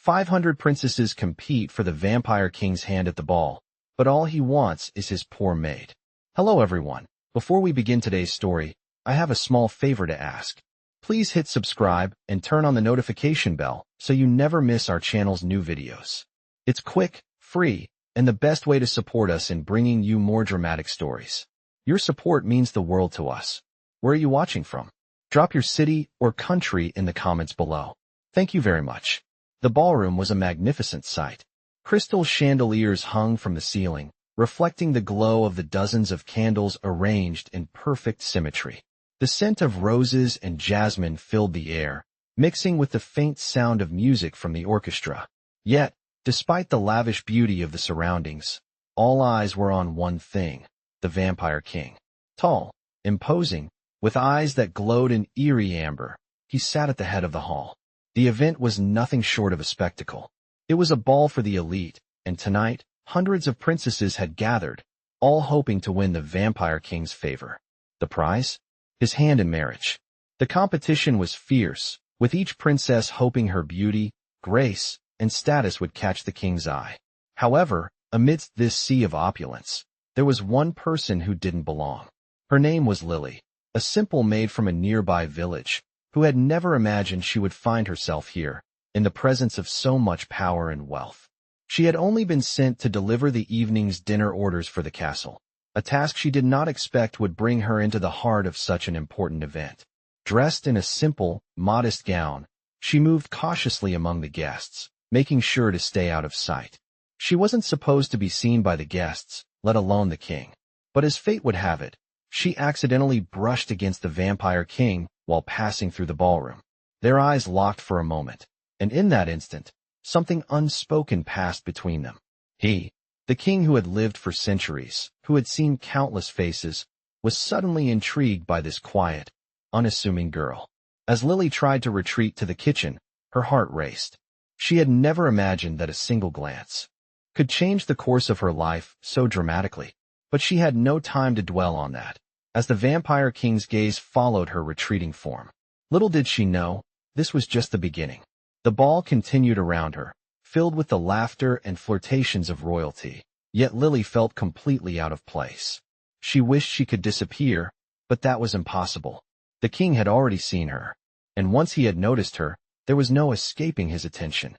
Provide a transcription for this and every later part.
500 princesses compete for the vampire king's hand at the ball, but all he wants is his poor maid. Hello everyone. Before we begin today's story, I have a small favor to ask. Please hit subscribe and turn on the notification bell so you never miss our channel's new videos. It's quick, free, and the best way to support us in bringing you more dramatic stories. Your support means the world to us. Where are you watching from? Drop your city or country in the comments below. Thank you very much. The ballroom was a magnificent sight. Crystal chandeliers hung from the ceiling, reflecting the glow of the dozens of candles arranged in perfect symmetry. The scent of roses and jasmine filled the air, mixing with the faint sound of music from the orchestra. Yet, despite the lavish beauty of the surroundings, all eyes were on one thing: the Vampire King. Tall, imposing, with eyes that glowed in eerie amber, he sat at the head of the hall. The event was nothing short of a spectacle. It was a ball for the elite, and tonight, hundreds of princesses had gathered, all hoping to win the Vampire King's favor. The prize? His hand in marriage. The competition was fierce, with each princess hoping her beauty, grace, and status would catch the king's eye. However, amidst this sea of opulence, there was one person who didn't belong. Her name was Lily, a simple maid from a nearby village, who had never imagined she would find herself here, in the presence of so much power and wealth. She had only been sent to deliver the evening's dinner orders for the castle, a task she did not expect would bring her into the heart of such an important event. Dressed in a simple, modest gown, she moved cautiously among the guests, making sure to stay out of sight. She wasn't supposed to be seen by the guests, let alone the king. But as fate would have it, she accidentally brushed against the Vampire King while passing through the ballroom. Their eyes locked for a moment, and in that instant, something unspoken passed between them. He, the king who had lived for centuries, who had seen countless faces, was suddenly intrigued by this quiet, unassuming girl. As Lily tried to retreat to the kitchen, her heart raced. She had never imagined that a single glance could change the course of her life so dramatically. But she had no time to dwell on that, as the Vampire King's gaze followed her retreating form. Little did she know, this was just the beginning. The ball continued around her, filled with the laughter and flirtations of royalty, yet Lily felt completely out of place. She wished she could disappear, but that was impossible. The king had already seen her, and once he had noticed her, there was no escaping his attention.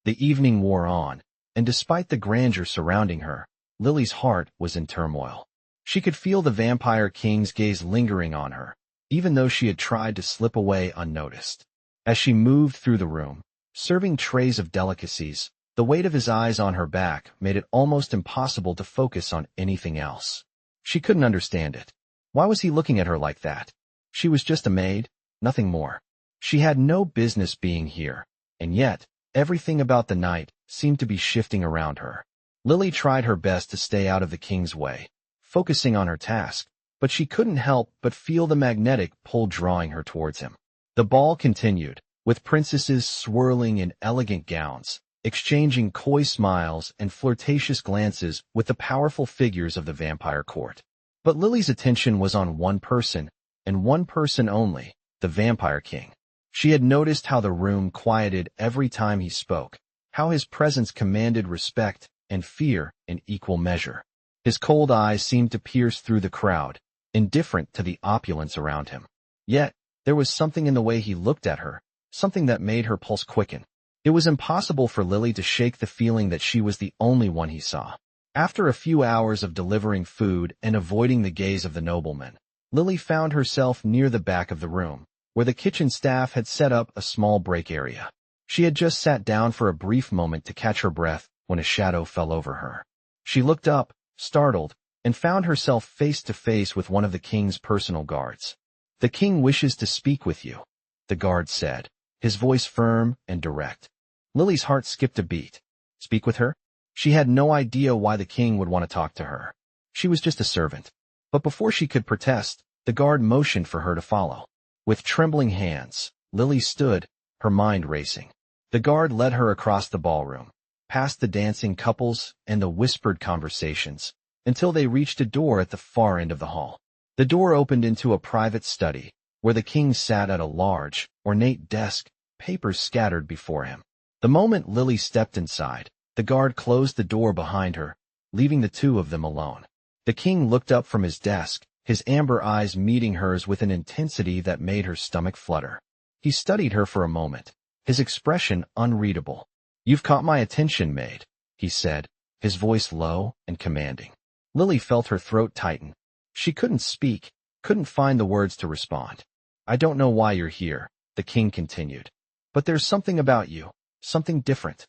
The evening wore on, and despite the grandeur surrounding her, Lily's heart was in turmoil. She could feel the Vampire King's gaze lingering on her, even though she had tried to slip away unnoticed. As she moved through the room, serving trays of delicacies, the weight of his eyes on her back made it almost impossible to focus on anything else. She couldn't understand it. Why was he looking at her like that? She was just a maid, nothing more. She had no business being here, and yet, everything about the night seemed to be shifting around her. Lily tried her best to stay out of the king's way, focusing on her task, but she couldn't help but feel the magnetic pull drawing her towards him. The ball continued, with princesses swirling in elegant gowns, exchanging coy smiles and flirtatious glances with the powerful figures of the vampire court. But Lily's attention was on one person, and one person only, the Vampire King. She had noticed how the room quieted every time he spoke, how his presence commanded respect and fear in equal measure. His cold eyes seemed to pierce through the crowd, indifferent to the opulence around him. Yet, there was something in the way he looked at her, something that made her pulse quicken. It was impossible for Lily to shake the feeling that she was the only one he saw. After a few hours of delivering food and avoiding the gaze of the nobleman, Lily found herself near the back of the room, where the kitchen staff had set up a small break area. She had just sat down for a brief moment to catch her breath when a shadow fell over her. She looked up, startled, and found herself face to face with one of the king's personal guards. "The king wishes to speak with you," the guard said, his voice firm and direct. Lily's heart skipped a beat. Speak with her? She had no idea why the king would want to talk to her. She was just a servant. But before she could protest, the guard motioned for her to follow. With trembling hands, Lily stood, her mind racing. The guard led her across the ballroom, past the dancing couples and the whispered conversations, until they reached a door at the far end of the hall. The door opened into a private study, where the king sat at a large, ornate desk, papers scattered before him. The moment Lily stepped inside, the guard closed the door behind her, leaving the two of them alone. The king looked up from his desk, his amber eyes meeting hers with an intensity that made her stomach flutter. He studied her for a moment, his expression unreadable. "You've caught my attention, Maid," he said, his voice low and commanding. Lily felt her throat tighten. She couldn't speak, couldn't find the words to respond. "I don't know why you're here," the king continued. "But there's something about you, something different."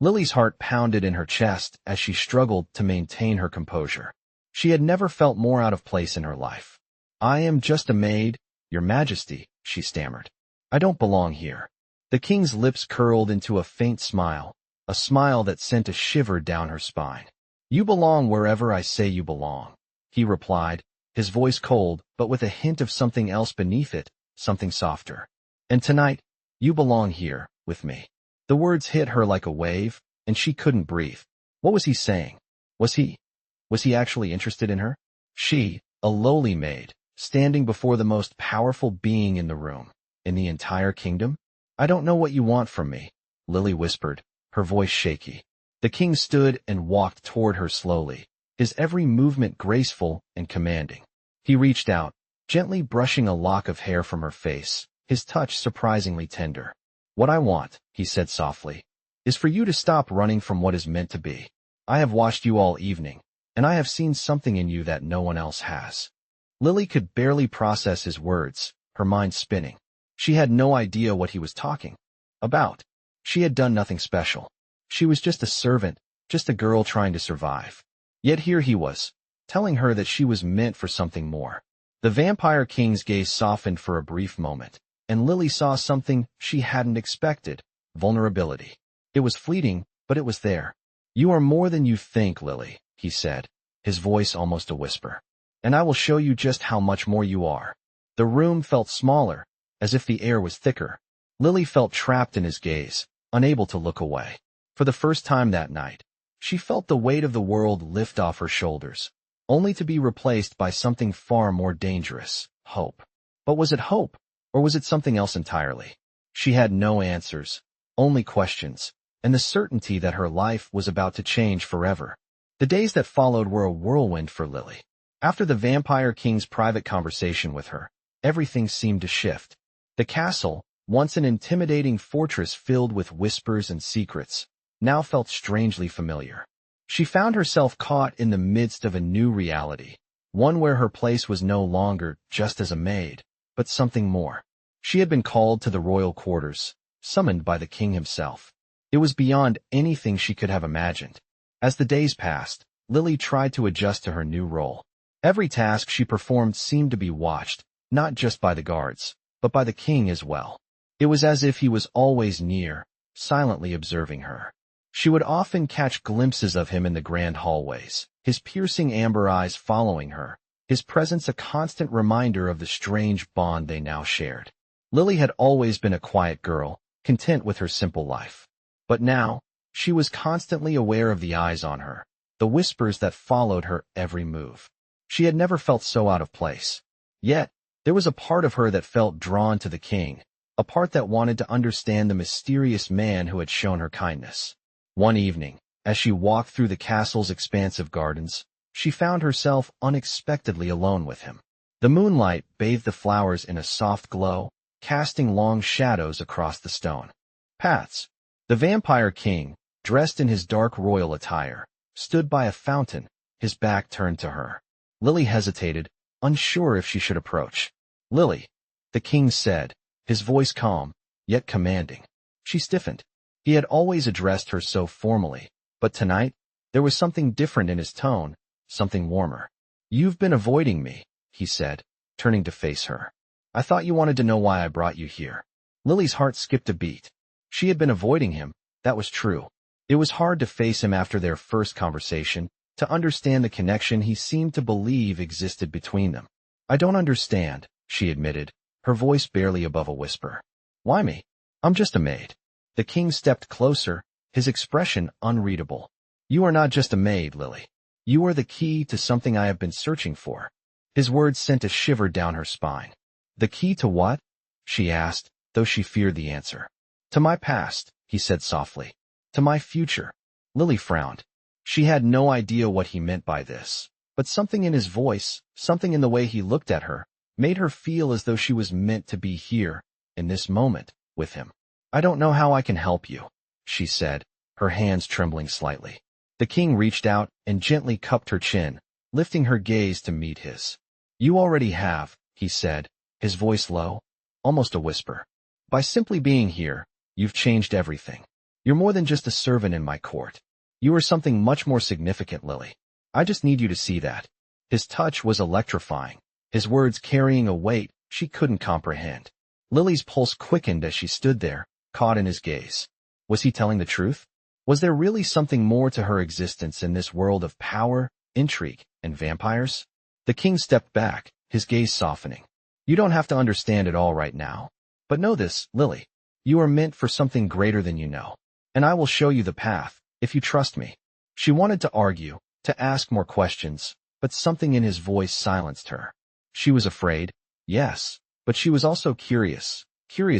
Lily's heart pounded in her chest as she struggled to maintain her composure. She had never felt more out of place in her life. "I am just a maid, your majesty," she stammered. "I don't belong here." The king's lips curled into a faint smile, a smile that sent a shiver down her spine. "You belong wherever I say you belong," he replied, his voice cold but with a hint of something else beneath it, something softer. "And tonight, you belong here, with me." The words hit her like a wave, and she couldn't breathe. What was he saying? Was he actually interested in her? She, a lowly maid, standing before the most powerful being in the room, in the entire kingdom? "I don't know what you want from me," Lily whispered, her voice shaky. The king stood and walked toward her slowly, his every movement graceful and commanding. He reached out, gently brushing a lock of hair from her face, his touch surprisingly tender. "What I want," he said softly, "is for you to stop running from what is meant to be. I have watched you all evening, and I have seen something in you that no one else has." Lily could barely process his words, her mind spinning. She had no idea what he was talking about. She had done nothing special. She was just a servant, just a girl trying to survive. Yet here he was, telling her that she was meant for something more. The Vampire King's gaze softened for a brief moment, and Lily saw something she hadn't expected: vulnerability. It was fleeting, but it was there. "You are more than you think, Lily," he said, his voice almost a whisper. "And I will show you just how much more you are." The room felt smaller, as if the air was thicker. Lily felt trapped in his gaze, unable to look away. For the first time that night, she felt the weight of the world lift off her shoulders, only to be replaced by something far more dangerous: hope. But was it hope, or was it something else entirely? She had no answers, only questions, and the certainty that her life was about to change forever. The days that followed were a whirlwind for Lily. After the Vampire King's private conversation with her, everything seemed to shift. The castle, once an intimidating fortress filled with whispers and secrets, now felt strangely familiar. She found herself caught in the midst of a new reality, one where her place was no longer just as a maid, but something more. She had been called to the royal quarters, summoned by the king himself. It was beyond anything she could have imagined. As the days passed, Lily tried to adjust to her new role. Every task she performed seemed to be watched, not just by the guards, but by the king as well. It was as if he was always near, silently observing her. She would often catch glimpses of him in the grand hallways, his piercing amber eyes following her, his presence a constant reminder of the strange bond they now shared. Lily had always been a quiet girl, content with her simple life. But now, she was constantly aware of the eyes on her, the whispers that followed her every move. She had never felt so out of place. Yet, there was a part of her that felt drawn to the king, a part that wanted to understand the mysterious man who had shown her kindness. One evening, as she walked through the castle's expansive gardens, she found herself unexpectedly alone with him. The moonlight bathed the flowers in a soft glow, casting long shadows across the stone paths. The Vampire King, dressed in his dark royal attire, stood by a fountain, his back turned to her. Lily hesitated, unsure if she should approach. "Lily," the king said, his voice calm, yet commanding. She stiffened. He had always addressed her so formally, but tonight, there was something different in his tone, something warmer. "You've been avoiding me," he said, turning to face her. "I thought you wanted to know why I brought you here." Lily's heart skipped a beat. She had been avoiding him, that was true. It was hard to face him after their first conversation, to understand the connection he seemed to believe existed between them. "I don't understand," she admitted, her voice barely above a whisper. "Why me? I'm just a maid." The king stepped closer, his expression unreadable. "You are not just a maid, Lily. You are the key to something I have been searching for." His words sent a shiver down her spine. "The key to what?" she asked, though she feared the answer. "To my past," he said softly. To my future. Lily frowned. She had no idea what he meant by this, but something in his voice, something in the way he looked at her, made her feel as though she was meant to be here, in this moment, with him. I don't know how I can help you, she said, her hands trembling slightly. The king reached out and gently cupped her chin, lifting her gaze to meet his. You already have, he said, his voice low, almost a whisper. By simply being here, you've changed everything. You're more than just a servant in my court. You are something much more significant, Lily. I just need you to see that. His touch was electrifying, his words carrying a weight she couldn't comprehend. Lily's pulse quickened as she stood there, caught in his gaze. Was he telling the truth? Was there really something more to her existence in this world of power, intrigue, and vampires? The king stepped back, his gaze softening. You don't have to understand it all right now. But know this, Lily. You are meant for something greater than you know. And I will show you the path, if you trust me. She wanted to argue, to ask more questions, but something in his voice silenced her. She was afraid, yes, but she was also curious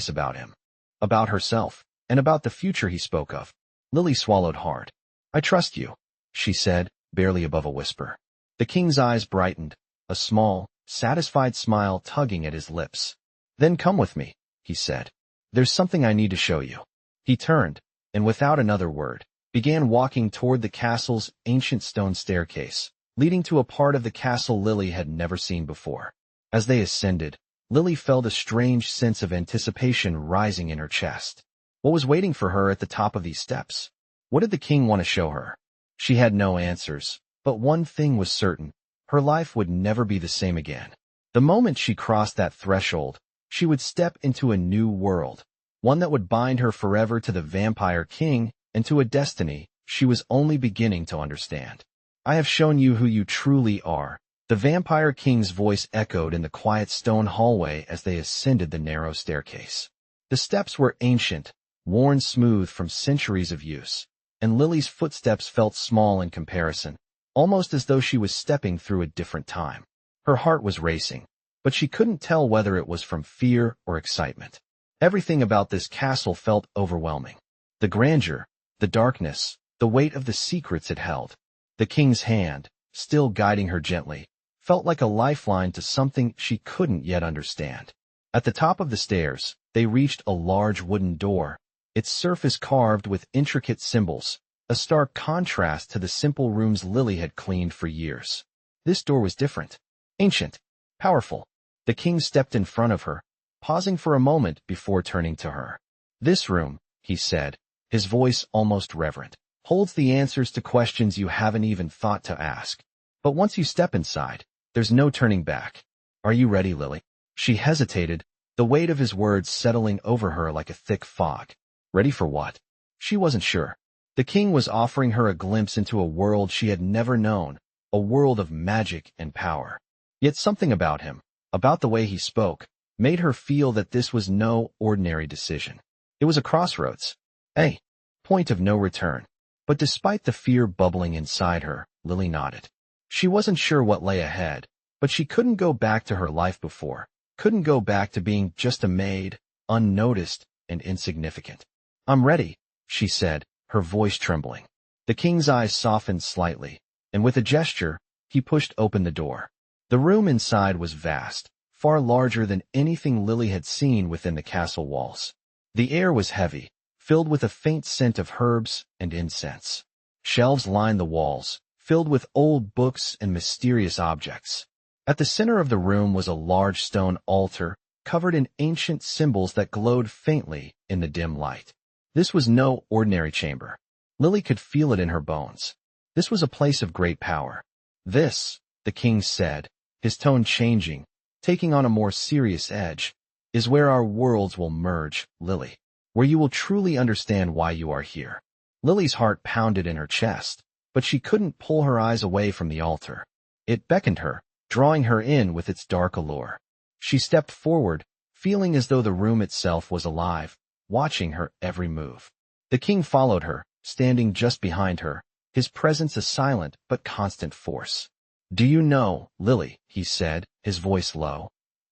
about him, about herself, and about the future he spoke of. Lily swallowed hard. I trust you, she said, barely above a whisper. The king's eyes brightened, a small, satisfied smile tugging at his lips. Then come with me, he said. There's something I need to show you. He turned, and without another word, began walking toward the castle's ancient stone staircase, leading to a part of the castle Lily had never seen before. As they ascended, Lily felt a strange sense of anticipation rising in her chest. What was waiting for her at the top of these steps? What did the king want to show her? She had no answers, but one thing was certain. Her life would never be the same again. The moment she crossed that threshold, she would step into a new world, one that would bind her forever to the vampire king and to a destiny she was only beginning to understand. I have shown you who you truly are. The vampire king's voice echoed in the quiet stone hallway as they ascended the narrow staircase. The steps were ancient, worn smooth from centuries of use, and Lily's footsteps felt small in comparison, almost as though she was stepping through a different time. Her heart was racing, but she couldn't tell whether it was from fear or excitement. Everything about this castle felt overwhelming. The grandeur, the darkness, the weight of the secrets it held. The king's hand, still guiding her gently, felt like a lifeline to something she couldn't yet understand. At the top of the stairs, they reached a large wooden door, its surface carved with intricate symbols, a stark contrast to the simple rooms Lily had cleaned for years. This door was different, ancient, powerful. The king stepped in front of her, pausing for a moment before turning to her. This room, he said, his voice almost reverent, holds the answers to questions you haven't even thought to ask. But once you step inside, there's no turning back. Are you ready, Lily? She hesitated, the weight of his words settling over her like a thick fog. Ready for what? She wasn't sure. The king was offering her a glimpse into a world she had never known, a world of magic and power. Yet something about him, about the way he spoke, made her feel that this was no ordinary decision. It was a crossroads, a point of no return. But despite the fear bubbling inside her, Lily nodded. She wasn't sure what lay ahead, but she couldn't go back to her life before, couldn't go back to being just a maid, unnoticed and insignificant. I'm ready, she said, her voice trembling. The king's eyes softened slightly, and with a gesture, he pushed open the door. The room inside was vast, far larger than anything Lily had seen within the castle walls. The air was heavy, filled with a faint scent of herbs and incense. Shelves lined the walls, filled with old books and mysterious objects. At the center of the room was a large stone altar, covered in ancient symbols that glowed faintly in the dim light. This was no ordinary chamber. Lily could feel it in her bones. This was a place of great power. This, the king said, his tone changing, taking on a more serious edge, is where our worlds will merge, Lily. Where you will truly understand why you are here. Lily's heart pounded in her chest, but she couldn't pull her eyes away from the altar. It beckoned her, drawing her in with its dark allure. She stepped forward, feeling as though the room itself was alive, watching her every move. The king followed her, standing just behind her, his presence a silent but constant force. Do you know, Lily, he said, his voice low,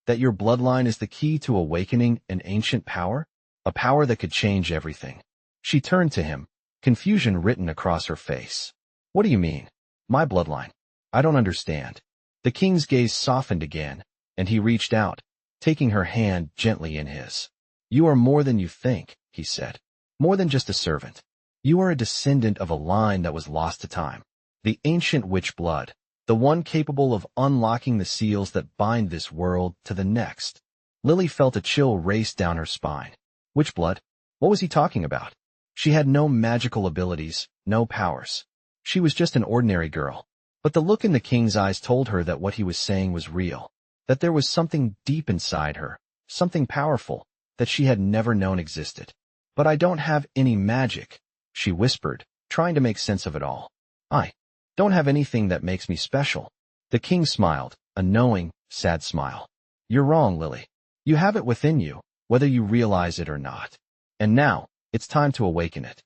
that your bloodline is the key to awakening an ancient power? A power that could change everything. She turned to him, confusion written across her face. What do you mean? My bloodline? I don't understand. The king's gaze softened again, and he reached out, taking her hand gently in his. You are more than you think, he said. More than just a servant. You are a descendant of a line that was lost to time. The ancient witch blood, the one capable of unlocking the seals that bind this world to the next. Lily felt a chill race down her spine. Witch blood? What was he talking about? She had no magical abilities, no powers. She was just an ordinary girl. But the look in the king's eyes told her that what he was saying was real, that there was something deep inside her, something powerful, that she had never known existed. But I don't have any magic, she whispered, trying to make sense of it all. I don't have anything that makes me special. The king smiled, a knowing, sad smile. You're wrong, Lily. You have it within you, whether you realize it or not. And now, it's time to awaken it.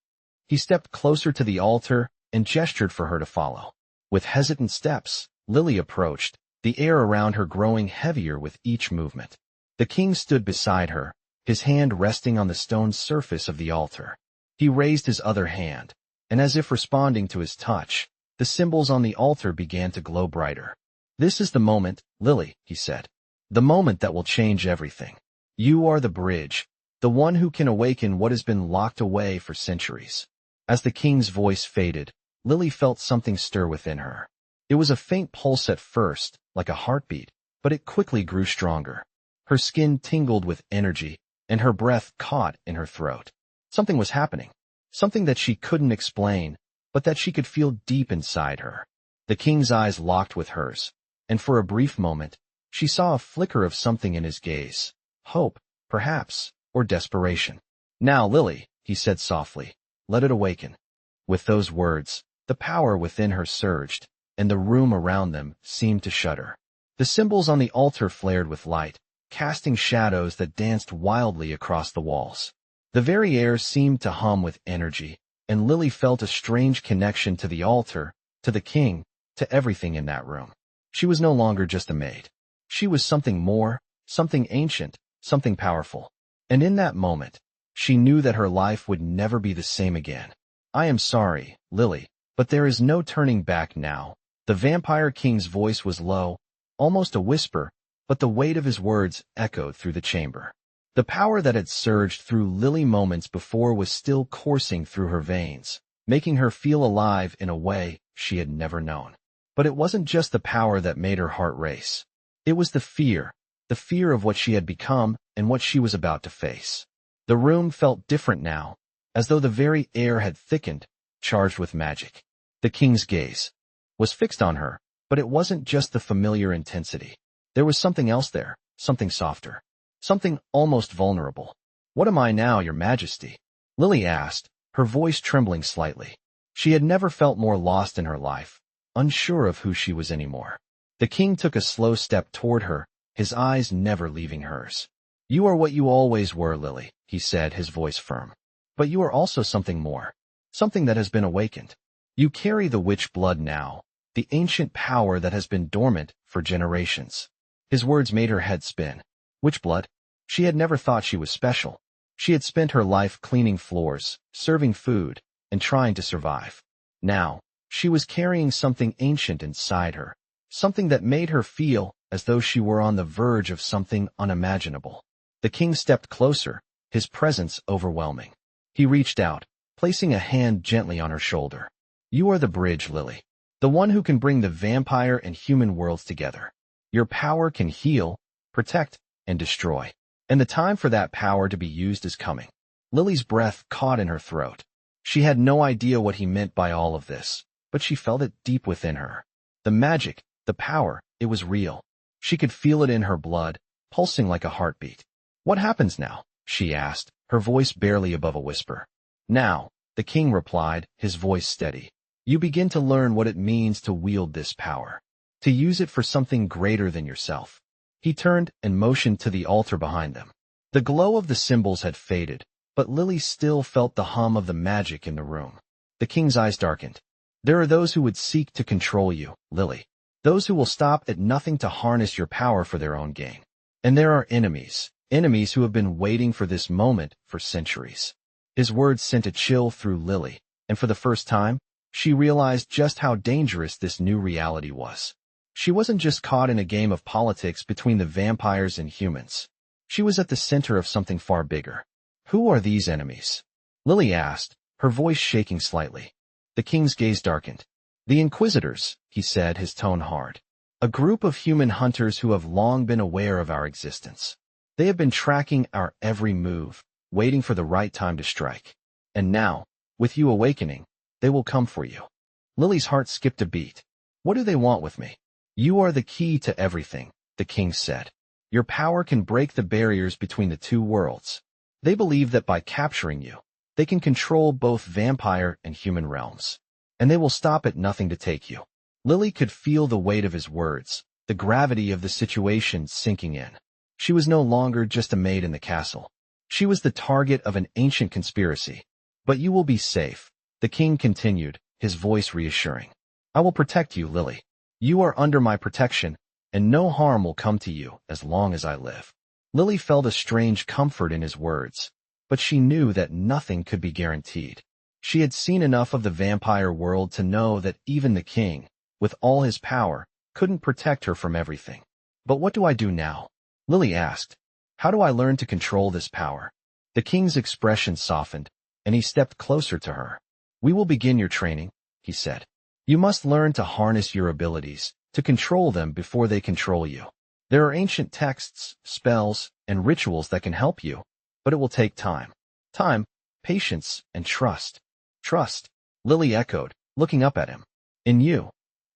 He stepped closer to the altar and gestured for her to follow. With hesitant steps, Lily approached, the air around her growing heavier with each movement. The king stood beside her, his hand resting on the stone surface of the altar. He raised his other hand, and as if responding to his touch, the symbols on the altar began to glow brighter. This is the moment, Lily, he said. The moment that will change everything. You are the bridge, the one who can awaken what has been locked away for centuries. As the king's voice faded, Lily felt something stir within her. It was a faint pulse at first, like a heartbeat, but it quickly grew stronger. Her skin tingled with energy, and her breath caught in her throat. Something was happening, something that she couldn't explain, but that she could feel deep inside her. The king's eyes locked with hers, and for a brief moment, she saw a flicker of something in his gaze. Hope, perhaps, or desperation. Now, Lily, he said softly, let it awaken. With those words, the power within her surged, and the room around them seemed to shudder. The symbols on the altar flared with light, casting shadows that danced wildly across the walls. The very air seemed to hum with energy, and Lily felt a strange connection to the altar, to the king, to everything in that room. She was no longer just a maid. She was something more, something ancient, something powerful. And in that moment, she knew that her life would never be the same again. I am sorry, Lily, but there is no turning back now. The vampire king's voice was low, almost a whisper, but the weight of his words echoed through the chamber. The power that had surged through Lily moments before was still coursing through her veins, making her feel alive in a way she had never known. But it wasn't just the power that made her heart race. It was the fear of what she had become and what she was about to face. The room felt different now, as though the very air had thickened, charged with magic. The king's gaze was fixed on her, but it wasn't just the familiar intensity. There was something else there, something softer, something almost vulnerable. What am I now, your majesty? Lily asked, her voice trembling slightly. She had never felt more lost in her life, unsure of who she was anymore. The king took a slow step toward her, his eyes never leaving hers. You are what you always were, Lily, he said, his voice firm. But you are also something more, something that has been awakened. You carry the witch blood now, the ancient power that has been dormant for generations. His words made her head spin. Witch blood? She had never thought she was special. She had spent her life cleaning floors, serving food, and trying to survive. Now, she was carrying something ancient inside her, something that made her feel as though she were on the verge of something unimaginable. The king stepped closer, his presence overwhelming. He reached out, placing a hand gently on her shoulder. You are the bridge, Lily, the one who can bring the vampire and human worlds together. Your power can heal, protect, and destroy. And the time for that power to be used is coming. Lily's breath caught in her throat. She had no idea what he meant by all of this, but she felt it deep within her. The magic, the power, it was real. She could feel it in her blood, pulsing like a heartbeat. What happens now? She asked, her voice barely above a whisper. Now, the king replied, his voice steady. You begin to learn what it means to wield this power, to use it for something greater than yourself. He turned and motioned to the altar behind them. The glow of the symbols had faded, but Lily still felt the hum of the magic in the room. The king's eyes darkened. There are those who would seek to control you, Lily. Those who will stop at nothing to harness your power for their own gain. And there are enemies who have been waiting for this moment for centuries. His words sent a chill through Lily, and for the first time, she realized just how dangerous this new reality was. She wasn't just caught in a game of politics between the vampires and humans. She was at the center of something far bigger. Who are these enemies? Lily asked, her voice shaking slightly. The king's gaze darkened. The Inquisitors, he said, his tone hard. A group of human hunters who have long been aware of our existence. They have been tracking our every move, waiting for the right time to strike. And now, with you awakening, they will come for you. Lily's heart skipped a beat. What do they want with me? You are the key to everything, the king said. Your power can break the barriers between the two worlds. They believe that by capturing you, they can control both vampire and human realms. And they will stop at nothing to take you. Lily could feel the weight of his words, the gravity of the situation sinking in. She was no longer just a maid in the castle. She was the target of an ancient conspiracy. But you will be safe, the king continued, his voice reassuring. I will protect you, Lily. You are under my protection, and no harm will come to you as long as I live. Lily felt a strange comfort in his words, but she knew that nothing could be guaranteed. She had seen enough of the vampire world to know that even the king, with all his power, couldn't protect her from everything. But what do I do now? Lily asked. How do I learn to control this power? The king's expression softened, and he stepped closer to her. We will begin your training, he said. You must learn to harness your abilities, to control them before they control you. There are ancient texts, spells, and rituals that can help you, but it will take time. Time, patience, and trust. Trust, Lily echoed, looking up at him. In you,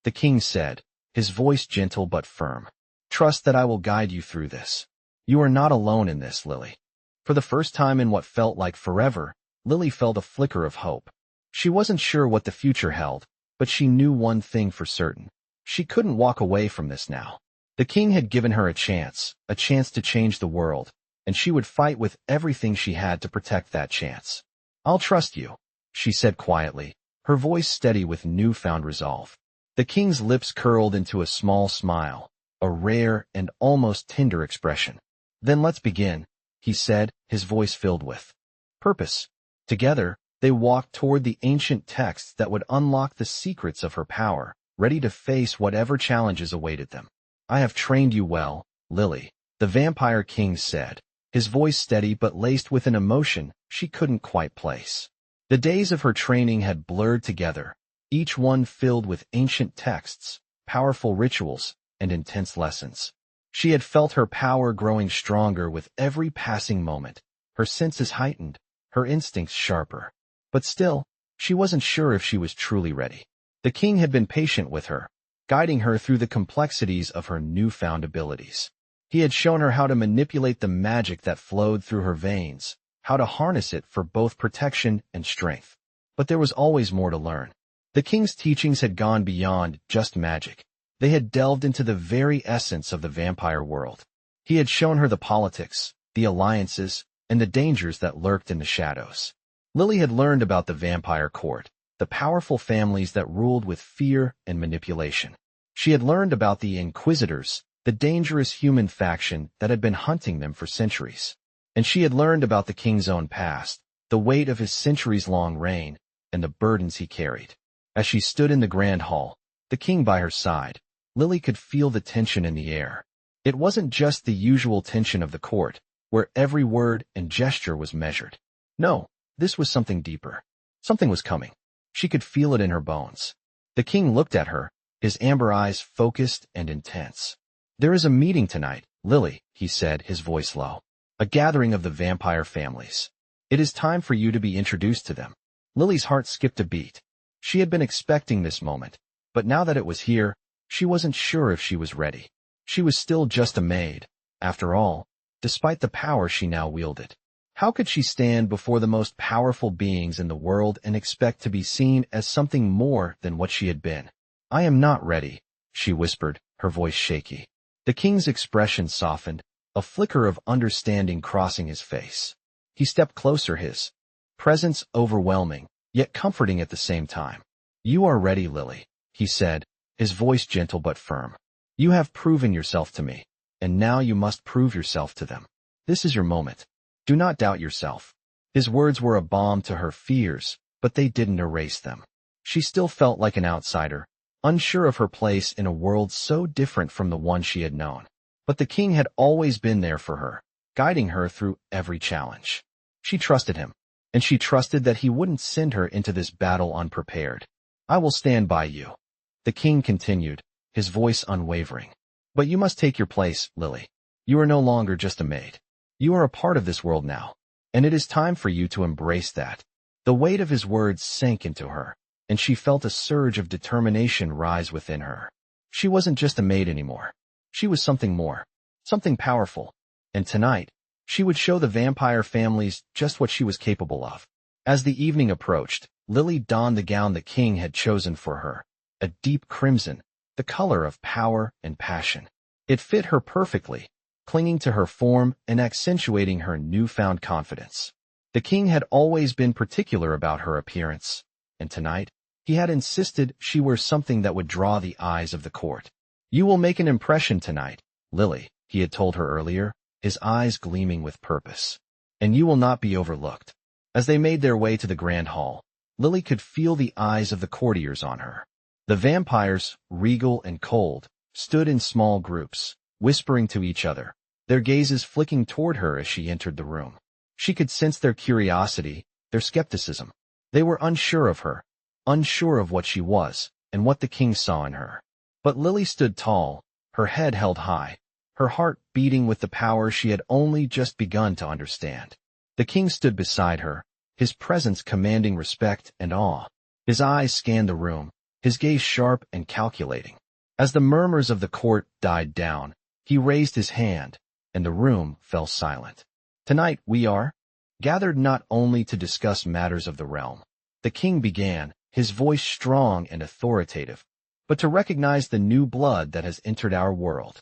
the king said, his voice gentle but firm. Trust that I will guide you through this. You are not alone in this, Lily. For the first time in what felt like forever, Lily felt a flicker of hope. She wasn't sure what the future held, but she knew one thing for certain. She couldn't walk away from this now. The king had given her a chance to change the world, and she would fight with everything she had to protect that chance. I'll trust you, she said quietly, her voice steady with newfound resolve. The king's lips curled into a small smile, a rare and almost tender expression. Then let's begin, he said, his voice filled with purpose. Together, they walked toward the ancient texts that would unlock the secrets of her power, ready to face whatever challenges awaited them. I have trained you well, Lily, the vampire king said, his voice steady but laced with an emotion she couldn't quite place. The days of her training had blurred together, each one filled with ancient texts, powerful rituals, and intense lessons. She had felt her power growing stronger with every passing moment, her senses heightened, her instincts sharper. But still, she wasn't sure if she was truly ready. The king had been patient with her, guiding her through the complexities of her newfound abilities. He had shown her how to manipulate the magic that flowed through her veins, how to harness it for both protection and strength. But there was always more to learn. The king's teachings had gone beyond just magic. They had delved into the very essence of the vampire world. He had shown her the politics, the alliances, and the dangers that lurked in the shadows. Lily had learned about the vampire court, the powerful families that ruled with fear and manipulation. She had learned about the Inquisitors, the dangerous human faction that had been hunting them for centuries. And she had learned about the king's own past, the weight of his centuries-long reign, and the burdens he carried. As she stood in the grand hall, the king by her side, Lily could feel the tension in the air. It wasn't just the usual tension of the court, where every word and gesture was measured. No, this was something deeper. Something was coming. She could feel it in her bones. The king looked at her, his amber eyes focused and intense. There is a meeting tonight, Lily, he said, his voice low. A gathering of the vampire families. It is time for you to be introduced to them. Lily's heart skipped a beat. She had been expecting this moment, but now that it was here, she wasn't sure if she was ready. She was still just a maid, after all, despite the power she now wielded. How could she stand before the most powerful beings in the world and expect to be seen as something more than what she had been? I am not ready, she whispered, her voice shaky. The king's expression softened, a flicker of understanding crossing his face. He stepped closer, his presence overwhelming, yet comforting at the same time. You are ready, Lily, he said, his voice gentle but firm. You have proven yourself to me, and now you must prove yourself to them. This is your moment. Do not doubt yourself. His words were a balm to her fears, but they didn't erase them. She still felt like an outsider, unsure of her place in a world so different from the one she had known. But the king had always been there for her, guiding her through every challenge. She trusted him, and she trusted that he wouldn't send her into this battle unprepared. "I will stand by you," the king continued, his voice unwavering. "But you must take your place, Lily. You are no longer just a maid. You are a part of this world now, and it is time for you to embrace that." The weight of his words sank into her, and she felt a surge of determination rise within her. She wasn't just a maid anymore. She was something more, something powerful, and tonight, she would show the vampire families just what she was capable of. As the evening approached, Lily donned the gown the king had chosen for her, a deep crimson, the color of power and passion. It fit her perfectly, clinging to her form and accentuating her newfound confidence. The king had always been particular about her appearance, and tonight, he had insisted she wear something that would draw the eyes of the court. "You will make an impression tonight, Lily," he had told her earlier, his eyes gleaming with purpose. "And you will not be overlooked." As they made their way to the grand hall, Lily could feel the eyes of the courtiers on her. The vampires, regal and cold, stood in small groups, whispering to each other, their gazes flicking toward her as she entered the room. She could sense their curiosity, their skepticism. They were unsure of her, unsure of what she was, and what the king saw in her. But Lily stood tall, her head held high, her heart beating with the power she had only just begun to understand. The king stood beside her, his presence commanding respect and awe. His eyes scanned the room, his gaze sharp and calculating. As the murmurs of the court died down, he raised his hand, and the room fell silent. "Tonight we are gathered not only to discuss matters of the realm," the king began, his voice strong and authoritative, "but to recognize the new blood that has entered our world."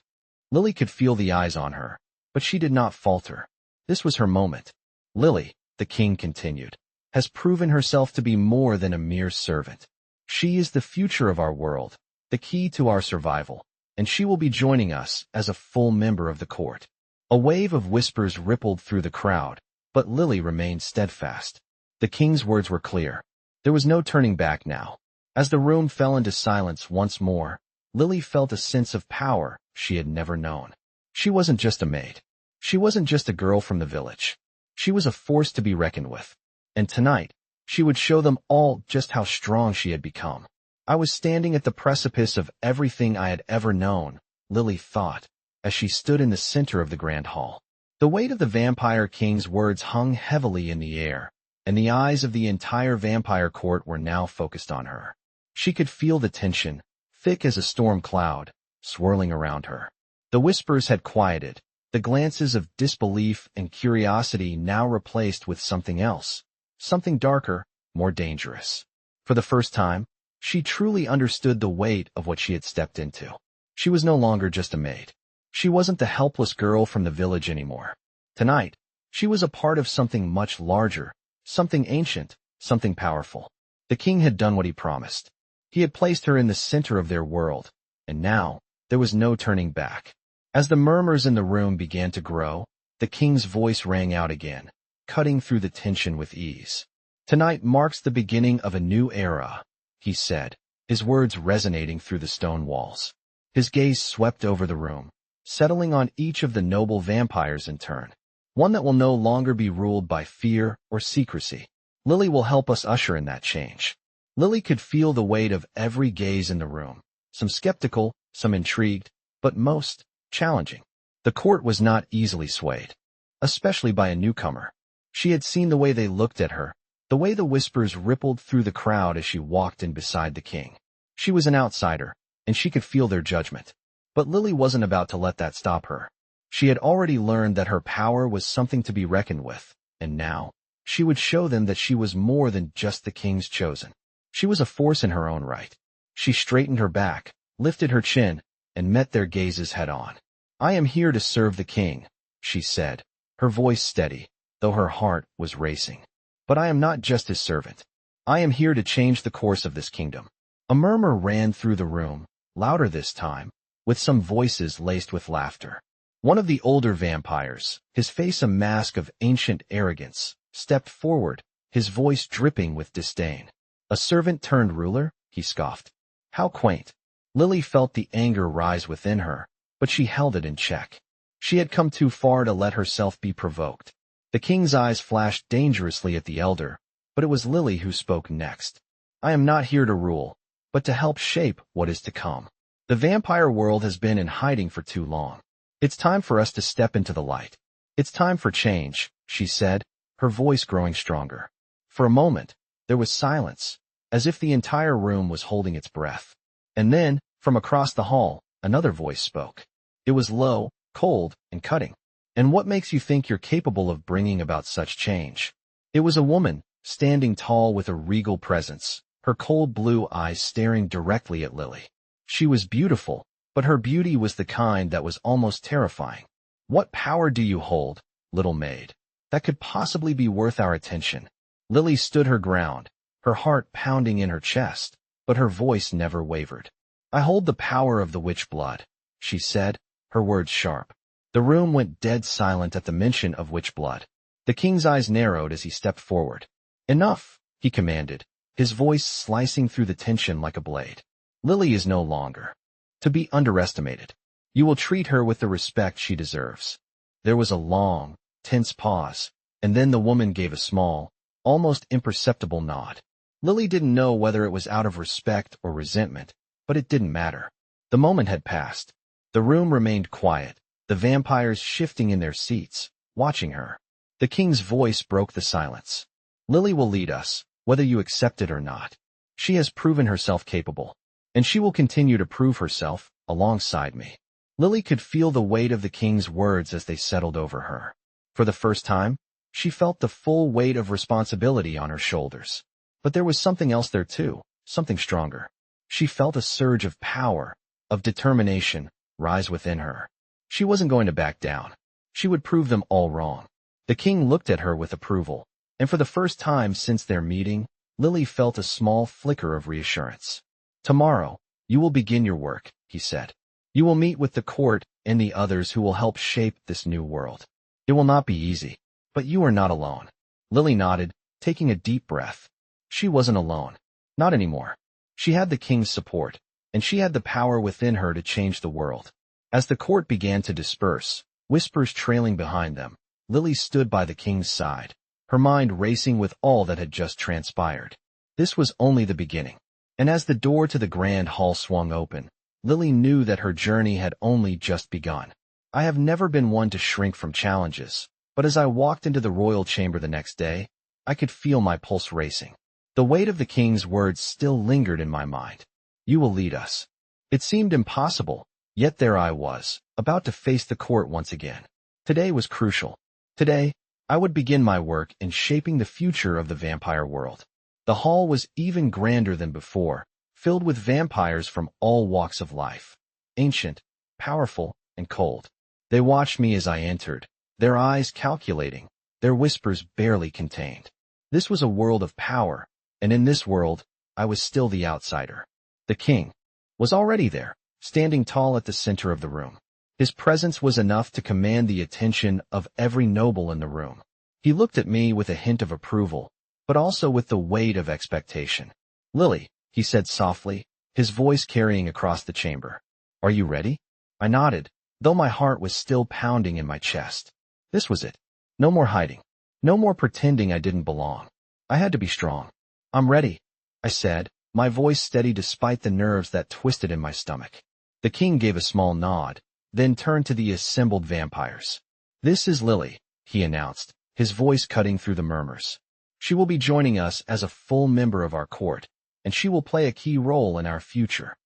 Lily could feel the eyes on her, but she did not falter. This was her moment. "Lily," the king continued, "has proven herself to be more than a mere servant. She is the future of our world, the key to our survival, and she will be joining us as a full member of the court." A wave of whispers rippled through the crowd, but Lily remained steadfast. The king's words were clear. There was no turning back now. As the room fell into silence once more, Lily felt a sense of power she had never known. She wasn't just a maid. She wasn't just a girl from the village. She was a force to be reckoned with. And tonight, she would show them all just how strong she had become. "I was standing at the precipice of everything I had ever known," Lily thought, as she stood in the center of the grand hall. The weight of the vampire king's words hung heavily in the air, and the eyes of the entire vampire court were now focused on her. She could feel the tension, thick as a storm cloud, swirling around her. The whispers had quieted, the glances of disbelief and curiosity now replaced with something else, something darker, more dangerous. For the first time, she truly understood the weight of what she had stepped into. She was no longer just a maid. She wasn't the helpless girl from the village anymore. Tonight, she was a part of something much larger, something ancient, something powerful. The king had done what he promised. He had placed her in the center of their world, and now, there was no turning back. As the murmurs in the room began to grow, the king's voice rang out again, cutting through the tension with ease. "Tonight marks the beginning of a new era," he said, his words resonating through the stone walls. His gaze swept over the room, settling on each of the noble vampires in turn. "One that will no longer be ruled by fear or secrecy. Lily will help us usher in that change." Lily could feel the weight of every gaze in the room, some skeptical, some intrigued, but most challenging. The court was not easily swayed, especially by a newcomer. She had seen the way they looked at her, the way the whispers rippled through the crowd as she walked in beside the king. She was an outsider, and she could feel their judgment. But Lily wasn't about to let that stop her. She had already learned that her power was something to be reckoned with, and now, she would show them that she was more than just the king's chosen. She was a force in her own right. She straightened her back, lifted her chin, and met their gazes head-on. "I am here to serve the king," she said, her voice steady, though her heart was racing. "But I am not just his servant. I am here to change the course of this kingdom." A murmur ran through the room, louder this time, with some voices laced with laughter. One of the older vampires, his face a mask of ancient arrogance, stepped forward, his voice dripping with disdain. A servant turned ruler? He scoffed. How quaint. Lily felt the anger rise within her, but she held it in check. She had come too far to let herself be provoked. The king's eyes flashed dangerously at the elder, but it was Lily who spoke next. I am not here to rule, but to help shape what is to come. The vampire world has been in hiding for too long. It's time for us to step into the light. It's time for change, she said, her voice growing stronger. For a moment, there was silence, as if the entire room was holding its breath. And then, from across the hall, another voice spoke. It was low, cold, and cutting. And what makes you think you're capable of bringing about such change? It was a woman, standing tall with a regal presence, her cold blue eyes staring directly at Lily. She was beautiful, but her beauty was the kind that was almost terrifying. What power do you hold, little maid, that could possibly be worth our attention? Lily stood her ground, her heart pounding in her chest, but her voice never wavered. I hold the power of the witch blood, she said, her words sharp. The room went dead silent at the mention of witch blood. The king's eyes narrowed as he stepped forward. Enough, he commanded, his voice slicing through the tension like a blade. Lily is no longer to be underestimated. You will treat her with the respect she deserves. There was a long, tense pause, and then the woman gave a small, almost imperceptible nod. Lily didn't know whether it was out of respect or resentment, but it didn't matter. The moment had passed. The room remained quiet, the vampires shifting in their seats, watching her. The king's voice broke the silence. Lily will lead us, whether you accept it or not. She has proven herself capable, and she will continue to prove herself, alongside me. Lily could feel the weight of the king's words as they settled over her. For the first time, she felt the full weight of responsibility on her shoulders. But there was something else there too, something stronger. She felt a surge of power, of determination, rise within her. She wasn't going to back down. She would prove them all wrong. The king looked at her with approval, and for the first time since their meeting, Lily felt a small flicker of reassurance. Tomorrow, you will begin your work, he said. You will meet with the court and the others who will help shape this new world. It will not be easy, but you are not alone. Lily nodded, taking a deep breath. She wasn't alone. Not anymore. She had the king's support, and she had the power within her to change the world. As the court began to disperse, whispers trailing behind them, Lily stood by the king's side, her mind racing with all that had just transpired. This was only the beginning. And as the door to the grand hall swung open, Lily knew that her journey had only just begun. I have never been one to shrink from challenges, but as I walked into the royal chamber the next day, I could feel my pulse racing. The weight of the king's words still lingered in my mind. You will lead us. It seemed impossible, yet there I was, about to face the court once again. Today was crucial. Today, I would begin my work in shaping the future of the vampire world. The hall was even grander than before, filled with vampires from all walks of life. Ancient, powerful, and cold. They watched me as I entered, their eyes calculating, their whispers barely contained. This was a world of power, and in this world, I was still the outsider. The king was already there, standing tall at the center of the room. His presence was enough to command the attention of every noble in the room. He looked at me with a hint of approval, but also with the weight of expectation. Lily, he said softly, his voice carrying across the chamber. Are you ready? I nodded, though my heart was still pounding in my chest. This was it. No more hiding. No more pretending I didn't belong. I had to be strong. I'm ready, I said, my voice steady despite the nerves that twisted in my stomach. The king gave a small nod, then turned to the assembled vampires. This is Lily, he announced, his voice cutting through the murmurs. She will be joining us as a full member of our court, and she will play a key role in our future.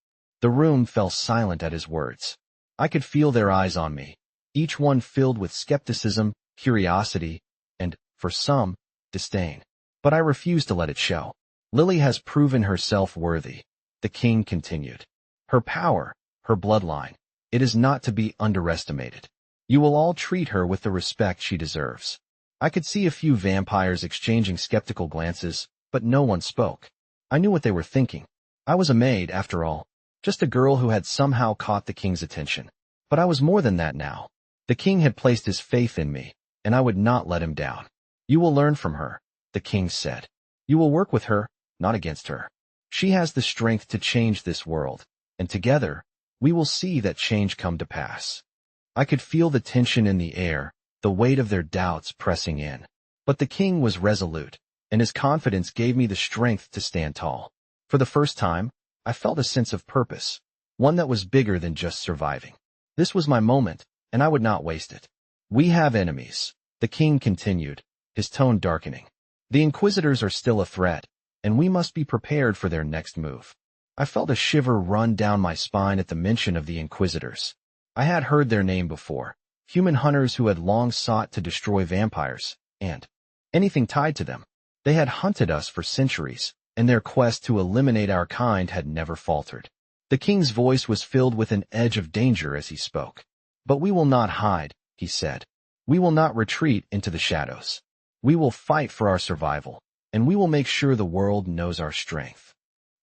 The room fell silent at his words. I could feel their eyes on me, each one filled with skepticism, curiosity, and, for some, disdain. But I refused to let it show. Lily has proven herself worthy, the king continued. Her power, her bloodline, it is not to be underestimated. You will all treat her with the respect she deserves. I could see a few vampires exchanging skeptical glances, but no one spoke. I knew what they were thinking. I was a maid, after all, just a girl who had somehow caught the king's attention. But I was more than that now. The king had placed his faith in me, and I would not let him down. You will learn from her, the king said. You will work with her, not against her. She has the strength to change this world, and together, we will see that change come to pass. I could feel the tension in the air, the weight of their doubts pressing in. But the king was resolute, and his confidence gave me the strength to stand tall. For the first time, I felt a sense of purpose, one that was bigger than just surviving. This was my moment, and I would not waste it. We have enemies, the king continued, his tone darkening. The Inquisitors are still a threat, and we must be prepared for their next move. I felt a shiver run down my spine at the mention of the Inquisitors. I had heard their name before, human hunters who had long sought to destroy vampires, and anything tied to them. They had hunted us for centuries, and their quest to eliminate our kind had never faltered. The king's voice was filled with an edge of danger as he spoke. But we will not hide, he said. We will not retreat into the shadows. We will fight for our survival, and we will make sure the world knows our strength.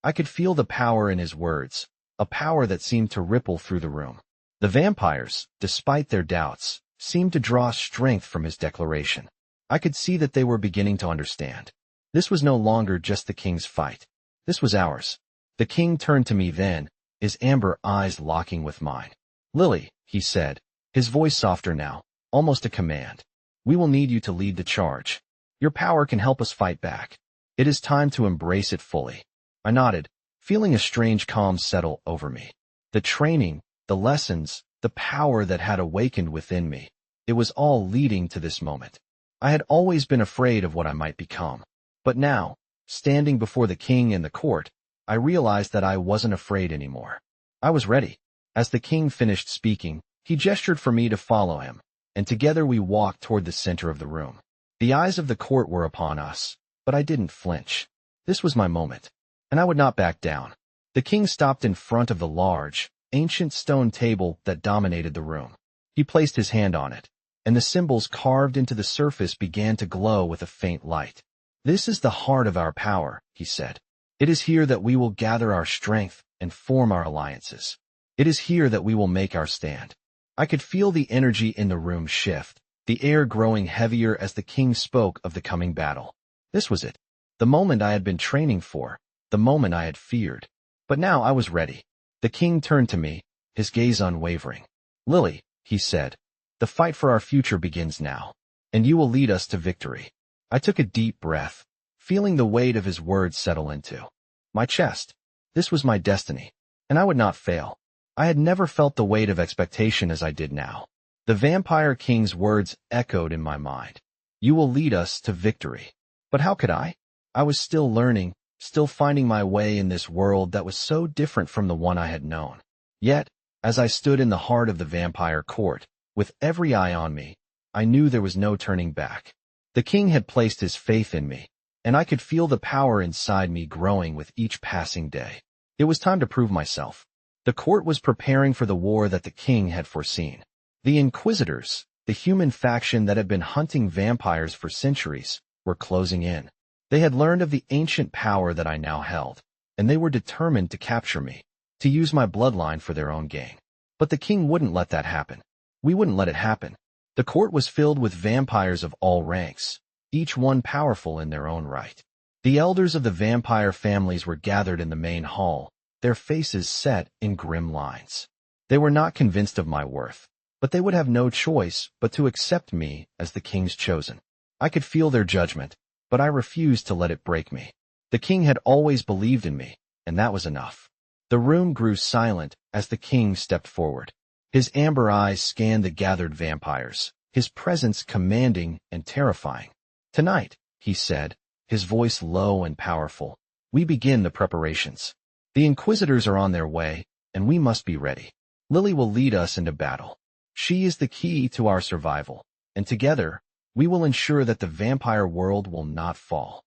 I could feel the power in his words, a power that seemed to ripple through the room. The vampires, despite their doubts, seemed to draw strength from his declaration. I could see that they were beginning to understand. This was no longer just the king's fight. This was ours. The king turned to me then, his amber eyes locking with mine. Lily, he said, his voice softer now, almost a command. We will need you to lead the charge. Your power can help us fight back. It is time to embrace it fully. I nodded, feeling a strange calm settle over me. The training, the lessons, the power that had awakened within me, it was all leading to this moment. I had always been afraid of what I might become. But now, standing before the king and the court, I realized that I wasn't afraid anymore. I was ready. As the king finished speaking, he gestured for me to follow him, and together we walked toward the center of the room. The eyes of the court were upon us, but I didn't flinch. This was my moment, and I would not back down. The king stopped in front of the large, ancient stone table that dominated the room. He placed his hand on it, and the symbols carved into the surface began to glow with a faint light. This is the heart of our power, he said. It is here that we will gather our strength and form our alliances. It is here that we will make our stand. I could feel the energy in the room shift, the air growing heavier as the king spoke of the coming battle. This was it, the moment I had been training for, the moment I had feared. But now I was ready. The king turned to me, his gaze unwavering. Lily, he said, the fight for our future begins now, and you will lead us to victory. I took a deep breath, feeling the weight of his words settle into my chest. This was my destiny, and I would not fail. I had never felt the weight of expectation as I did now. The vampire king's words echoed in my mind. You will lead us to victory. But how could I? I was still learning, still finding my way in this world that was so different from the one I had known. Yet, as I stood in the heart of the vampire court, with every eye on me, I knew there was no turning back. The king had placed his faith in me, and I could feel the power inside me growing with each passing day. It was time to prove myself. The court was preparing for the war that the king had foreseen. The Inquisitors, the human faction that had been hunting vampires for centuries, were closing in. They had learned of the ancient power that I now held, and they were determined to capture me, to use my bloodline for their own gain. But the king wouldn't let that happen. We wouldn't let it happen. The court was filled with vampires of all ranks, each one powerful in their own right. The elders of the vampire families were gathered in the main hall, their faces set in grim lines. They were not convinced of my worth, but they would have no choice but to accept me as the king's chosen. I could feel their judgment, but I refused to let it break me. The king had always believed in me, and that was enough. The room grew silent as the king stepped forward. His amber eyes scanned the gathered vampires, his presence commanding and terrifying. Tonight, he said, his voice low and powerful, we begin the preparations. The Inquisitors are on their way, and we must be ready. Lily will lead us into battle. She is the key to our survival, and together, we will ensure that the vampire world will not fall.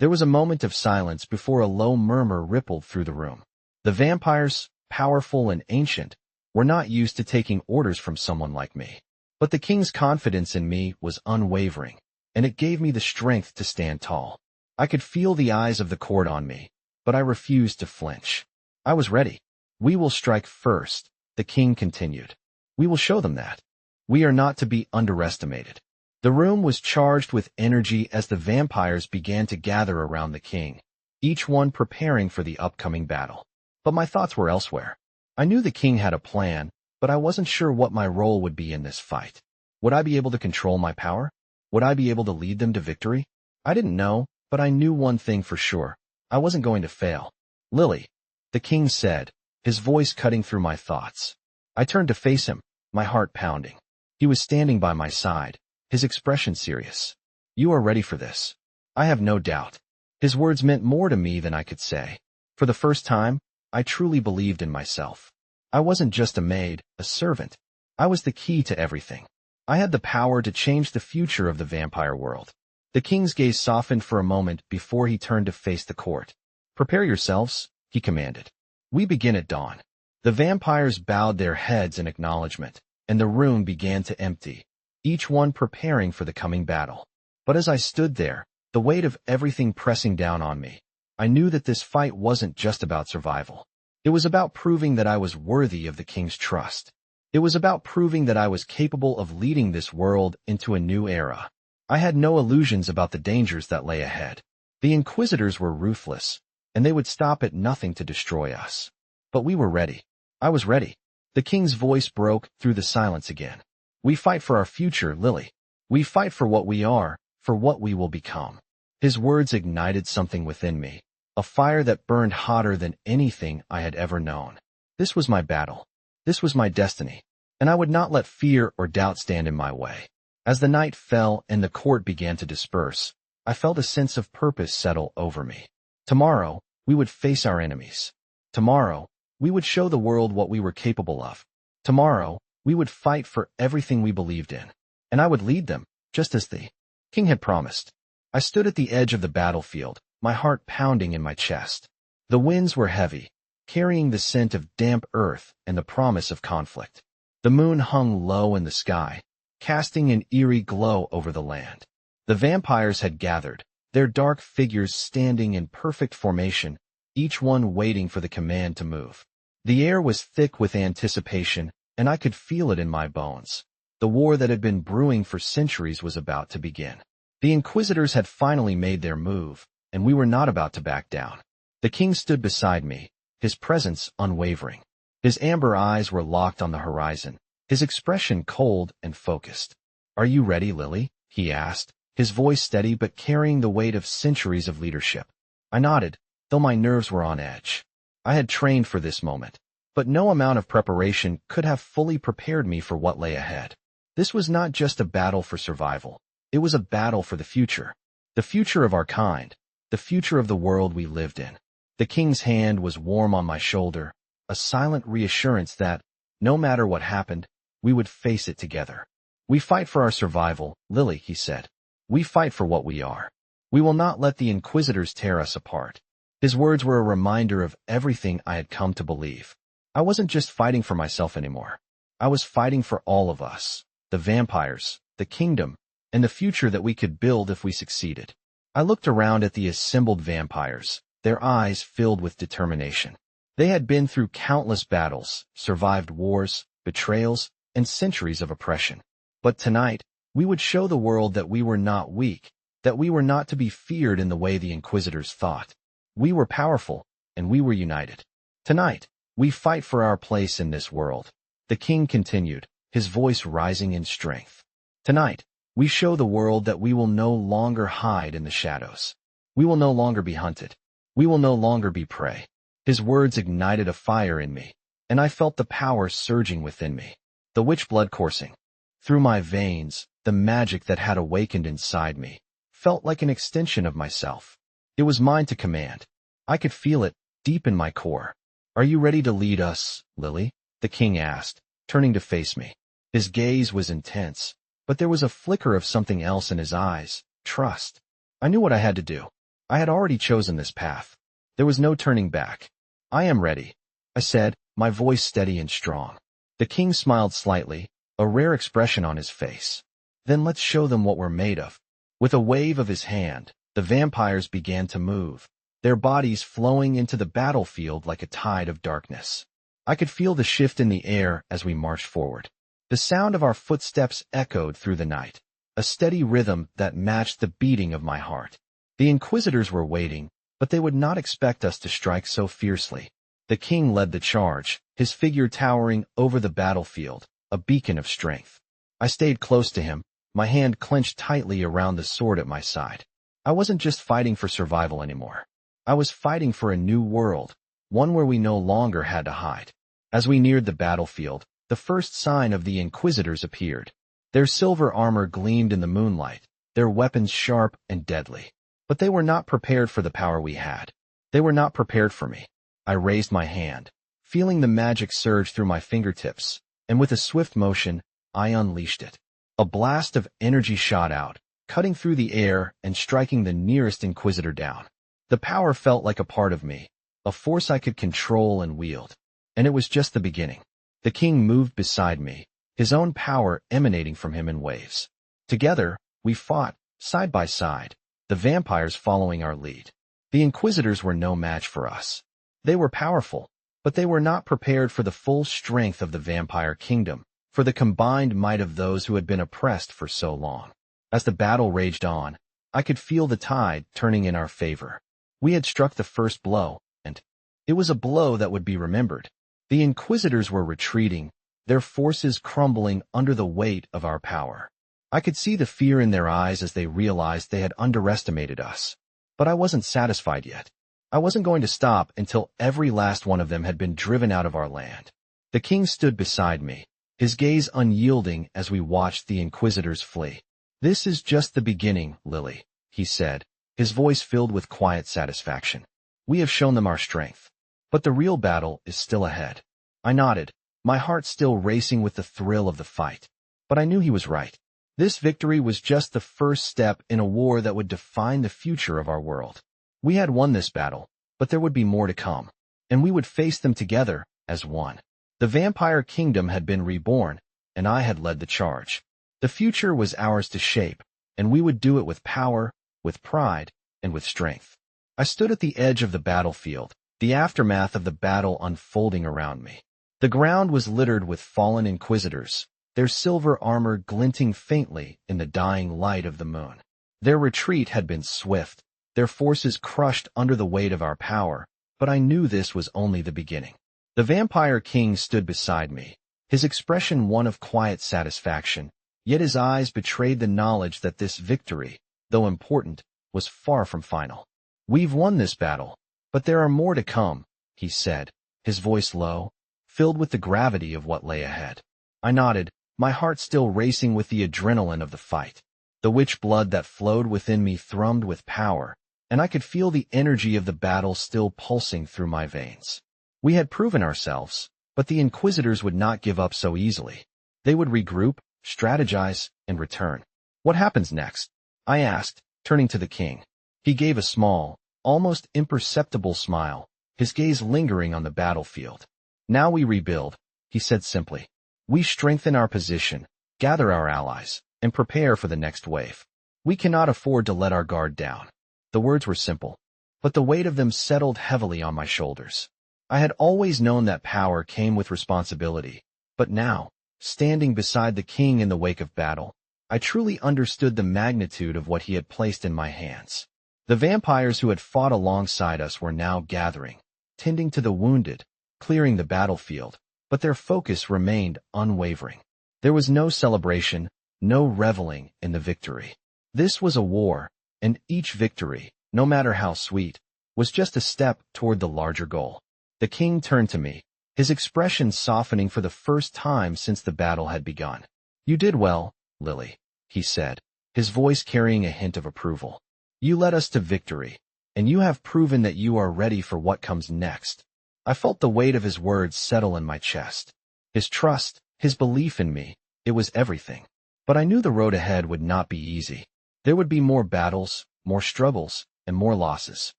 There was a moment of silence before a low murmur rippled through the room. The vampires, powerful and ancient, were not used to taking orders from someone like me. But the king's confidence in me was unwavering, and it gave me the strength to stand tall. I could feel the eyes of the court on me, but I refused to flinch. I was ready. We will strike first, the king continued. We will show them that. We are not to be underestimated. The room was charged with energy as the vampires began to gather around the king, each one preparing for the upcoming battle. But my thoughts were elsewhere. I knew the king had a plan, but I wasn't sure what my role would be in this fight. Would I be able to control my power? Would I be able to lead them to victory? I didn't know, but I knew one thing for sure. I wasn't going to fail. Lily, the king said, his voice cutting through my thoughts. I turned to face him, my heart pounding. He was standing by my side, his expression serious. You are ready for this. I have no doubt. His words meant more to me than I could say. For the first time, I truly believed in myself. I wasn't just a maid, a servant. I was the key to everything. I had the power to change the future of the vampire world. The king's gaze softened for a moment before he turned to face the court. Prepare yourselves, he commanded. We begin at dawn. The vampires bowed their heads in acknowledgement, and the room began to empty, each one preparing for the coming battle. But as I stood there, the weight of everything pressing down on me, I knew that this fight wasn't just about survival. It was about proving that I was worthy of the king's trust. It was about proving that I was capable of leading this world into a new era. I had no illusions about the dangers that lay ahead. The Inquisitors were ruthless, and they would stop at nothing to destroy us. But we were ready. I was ready. The king's voice broke through the silence again. We fight for our future, Lily. We fight for what we are, for what we will become. His words ignited something within me, a fire that burned hotter than anything I had ever known. This was my battle. This was my destiny, and I would not let fear or doubt stand in my way. As the night fell and the court began to disperse, I felt a sense of purpose settle over me. Tomorrow, we would face our enemies. Tomorrow, we would show the world what we were capable of. Tomorrow, we would fight for everything we believed in, and I would lead them, just as the king had promised. I stood at the edge of the battlefield, my heart pounding in my chest. The winds were heavy, carrying the scent of damp earth and the promise of conflict. The moon hung low in the sky, casting an eerie glow over the land. The vampires had gathered, their dark figures standing in perfect formation, each one waiting for the command to move. The air was thick with anticipation, and I could feel it in my bones. The war that had been brewing for centuries was about to begin. The Inquisitors had finally made their move, and we were not about to back down. The king stood beside me, his presence unwavering. His amber eyes were locked on the horizon, his expression cold and focused. Are you ready, Lily? He asked, his voice steady but carrying the weight of centuries of leadership. I nodded, though my nerves were on edge. I had trained for this moment, but no amount of preparation could have fully prepared me for what lay ahead. This was not just a battle for survival. It was a battle for the future of our kind, the future of the world we lived in. The king's hand was warm on my shoulder, a silent reassurance that, no matter what happened, we would face it together. We fight for our survival, Lily, he said. We fight for what we are. We will not let the Inquisitors tear us apart. His words were a reminder of everything I had come to believe. I wasn't just fighting for myself anymore. I was fighting for all of us, the vampires, the kingdom, and the future that we could build if we succeeded. I looked around at the assembled vampires, their eyes filled with determination. They had been through countless battles, survived wars, betrayals, and centuries of oppression. But tonight, we would show the world that we were not weak, that we were not to be feared in the way the Inquisitors thought. We were powerful, and we were united. Tonight, we fight for our place in this world. The king continued, his voice rising in strength. Tonight, we show the world that we will no longer hide in the shadows. We will no longer be hunted. We will no longer be prey. His words ignited a fire in me, and I felt the power surging within me, the witch blood coursing through my veins. The magic that had awakened inside me felt like an extension of myself. It was mine to command. I could feel it deep in my core. Are you ready to lead us, Lily? The king asked, turning to face me. His gaze was intense, but there was a flicker of something else in his eyes, trust. I knew what I had to do. I had already chosen this path. There was no turning back. I am ready, I said, my voice steady and strong. The king smiled slightly, a rare expression on his face. Then let's show them what we're made of. With a wave of his hand, the vampires began to move, their bodies flowing into the battlefield like a tide of darkness. I could feel the shift in the air as we marched forward. The sound of our footsteps echoed through the night. a steady rhythm that matched the beating of my heart. The Inquisitors were waiting, but they would not expect us to strike so fiercely. The king led the charge, his figure towering over the battlefield, a beacon of strength. I stayed close to him, my hand clenched tightly around the sword at my side. I wasn't just fighting for survival anymore. I was fighting for a new world, one where we no longer had to hide. As we neared the battlefield, the first sign of the Inquisitors appeared. Their silver armor gleamed in the moonlight, their weapons sharp and deadly. But they were not prepared for the power we had. They were not prepared for me. I raised my hand, feeling the magic surge through my fingertips, and with a swift motion, I unleashed it. A blast of energy shot out, cutting through the air and striking the nearest Inquisitor down. The power felt like a part of me, a force I could control and wield. And it was just the beginning. The king moved beside me, his own power emanating from him in waves. Together, we fought, side by side, the vampires following our lead. The Inquisitors were no match for us. They were powerful, but they were not prepared for the full strength of the vampire kingdom, for the combined might of those who had been oppressed for so long. As the battle raged on, I could feel the tide turning in our favor. We had struck the first blow, and it was a blow that would be remembered. The Inquisitors were retreating, their forces crumbling under the weight of our power. I could see the fear in their eyes as they realized they had underestimated us. But I wasn't satisfied yet. I wasn't going to stop until every last one of them had been driven out of our land. The king stood beside me, his gaze unyielding as we watched the Inquisitors flee. "This is just the beginning, Lily," he said, his voice filled with quiet satisfaction. "We have shown them our strength. But the real battle is still ahead." I nodded, my heart still racing with the thrill of the fight. But I knew he was right. This victory was just the first step in a war that would define the future of our world. We had won this battle, but there would be more to come, and we would face them together as one. The vampire kingdom had been reborn, and I had led the charge. The future was ours to shape, and we would do it with power, with pride, and with strength. I stood at the edge of the battlefield, the aftermath of the battle unfolding around me. The ground was littered with fallen Inquisitors, their silver armor glinting faintly in the dying light of the moon. Their retreat had been swift, their forces crushed under the weight of our power, but I knew this was only the beginning. The vampire king stood beside me, his expression one of quiet satisfaction, yet his eyes betrayed the knowledge that this victory, though important, was far from final. "We've won this battle, but there are more to come," he said, his voice low, filled with the gravity of what lay ahead. I nodded, my heart still racing with the adrenaline of the fight. The witch blood that flowed within me thrummed with power, and I could feel the energy of the battle still pulsing through my veins. We had proven ourselves, but the Inquisitors would not give up so easily. They would regroup, strategize, and return. "What happens next?" I asked, turning to the king. He gave a small, almost imperceptible smile, his gaze lingering on the battlefield. "Now we rebuild," he said simply. "We strengthen our position, gather our allies, and prepare for the next wave. We cannot afford to let our guard down." The words were simple, but the weight of them settled heavily on my shoulders. I had always known that power came with responsibility, but now, standing beside the king in the wake of battle, I truly understood the magnitude of what he had placed in my hands. The vampires who had fought alongside us were now gathering, tending to the wounded, clearing the battlefield, but their focus remained unwavering. There was no celebration, no reveling in the victory. This was a war, and each victory, no matter how sweet, was just a step toward the larger goal. The king turned to me, his expression softening for the first time since the battle had begun. "You did well, Lily," he said, his voice carrying a hint of approval. "You led us to victory, and you have proven that you are ready for what comes next." I felt the weight of his words settle in my chest. His trust, his belief in me, it was everything. But I knew the road ahead would not be easy. There would be more battles, more struggles, and more losses.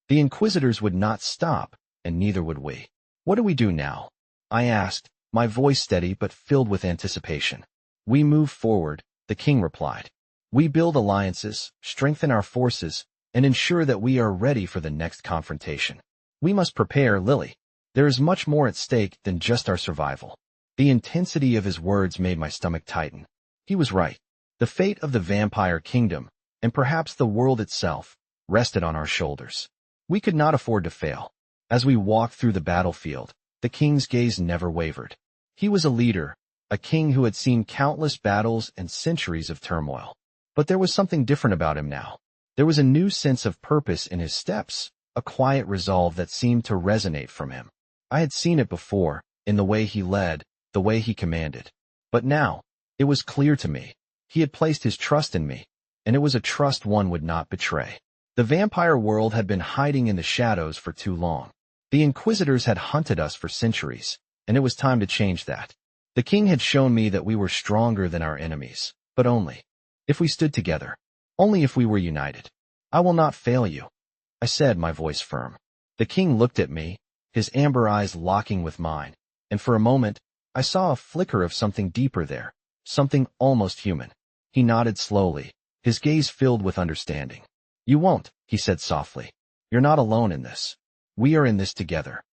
The Inquisitors would not stop, and neither would we. "What do we do now?" I asked, my voice steady but filled with anticipation. "We move forward," the king replied. "We build alliances, strengthen our forces, and ensure that we are ready for the next confrontation. We must prepare, Lily. There is much more at stake than just our survival." The intensity of his words made my stomach tighten. He was right. The fate of the vampire kingdom, and perhaps the world itself, rested on our shoulders. We could not afford to fail. As we walked through the battlefield, the king's gaze never wavered. He was a leader, a king who had seen countless battles and centuries of turmoil. But there was something different about him now. There was a new sense of purpose in his steps, a quiet resolve that seemed to resonate from him. I had seen it before, in the way he led, the way he commanded. But now, it was clear to me. He had placed his trust in me, and it was a trust one would not betray. The vampire world had been hiding in the shadows for too long. The Inquisitors had hunted us for centuries, and it was time to change that. The king had shown me that we were stronger than our enemies, but only if we stood together, only if we were united. I will not fail you, I said, my voice firm. The king looked at me, his amber eyes locking with mine, and for a moment, I saw a flicker of something deeper there, something almost human. He nodded slowly, his gaze filled with understanding. You won't, he said softly. You're not alone in this. We are in this together.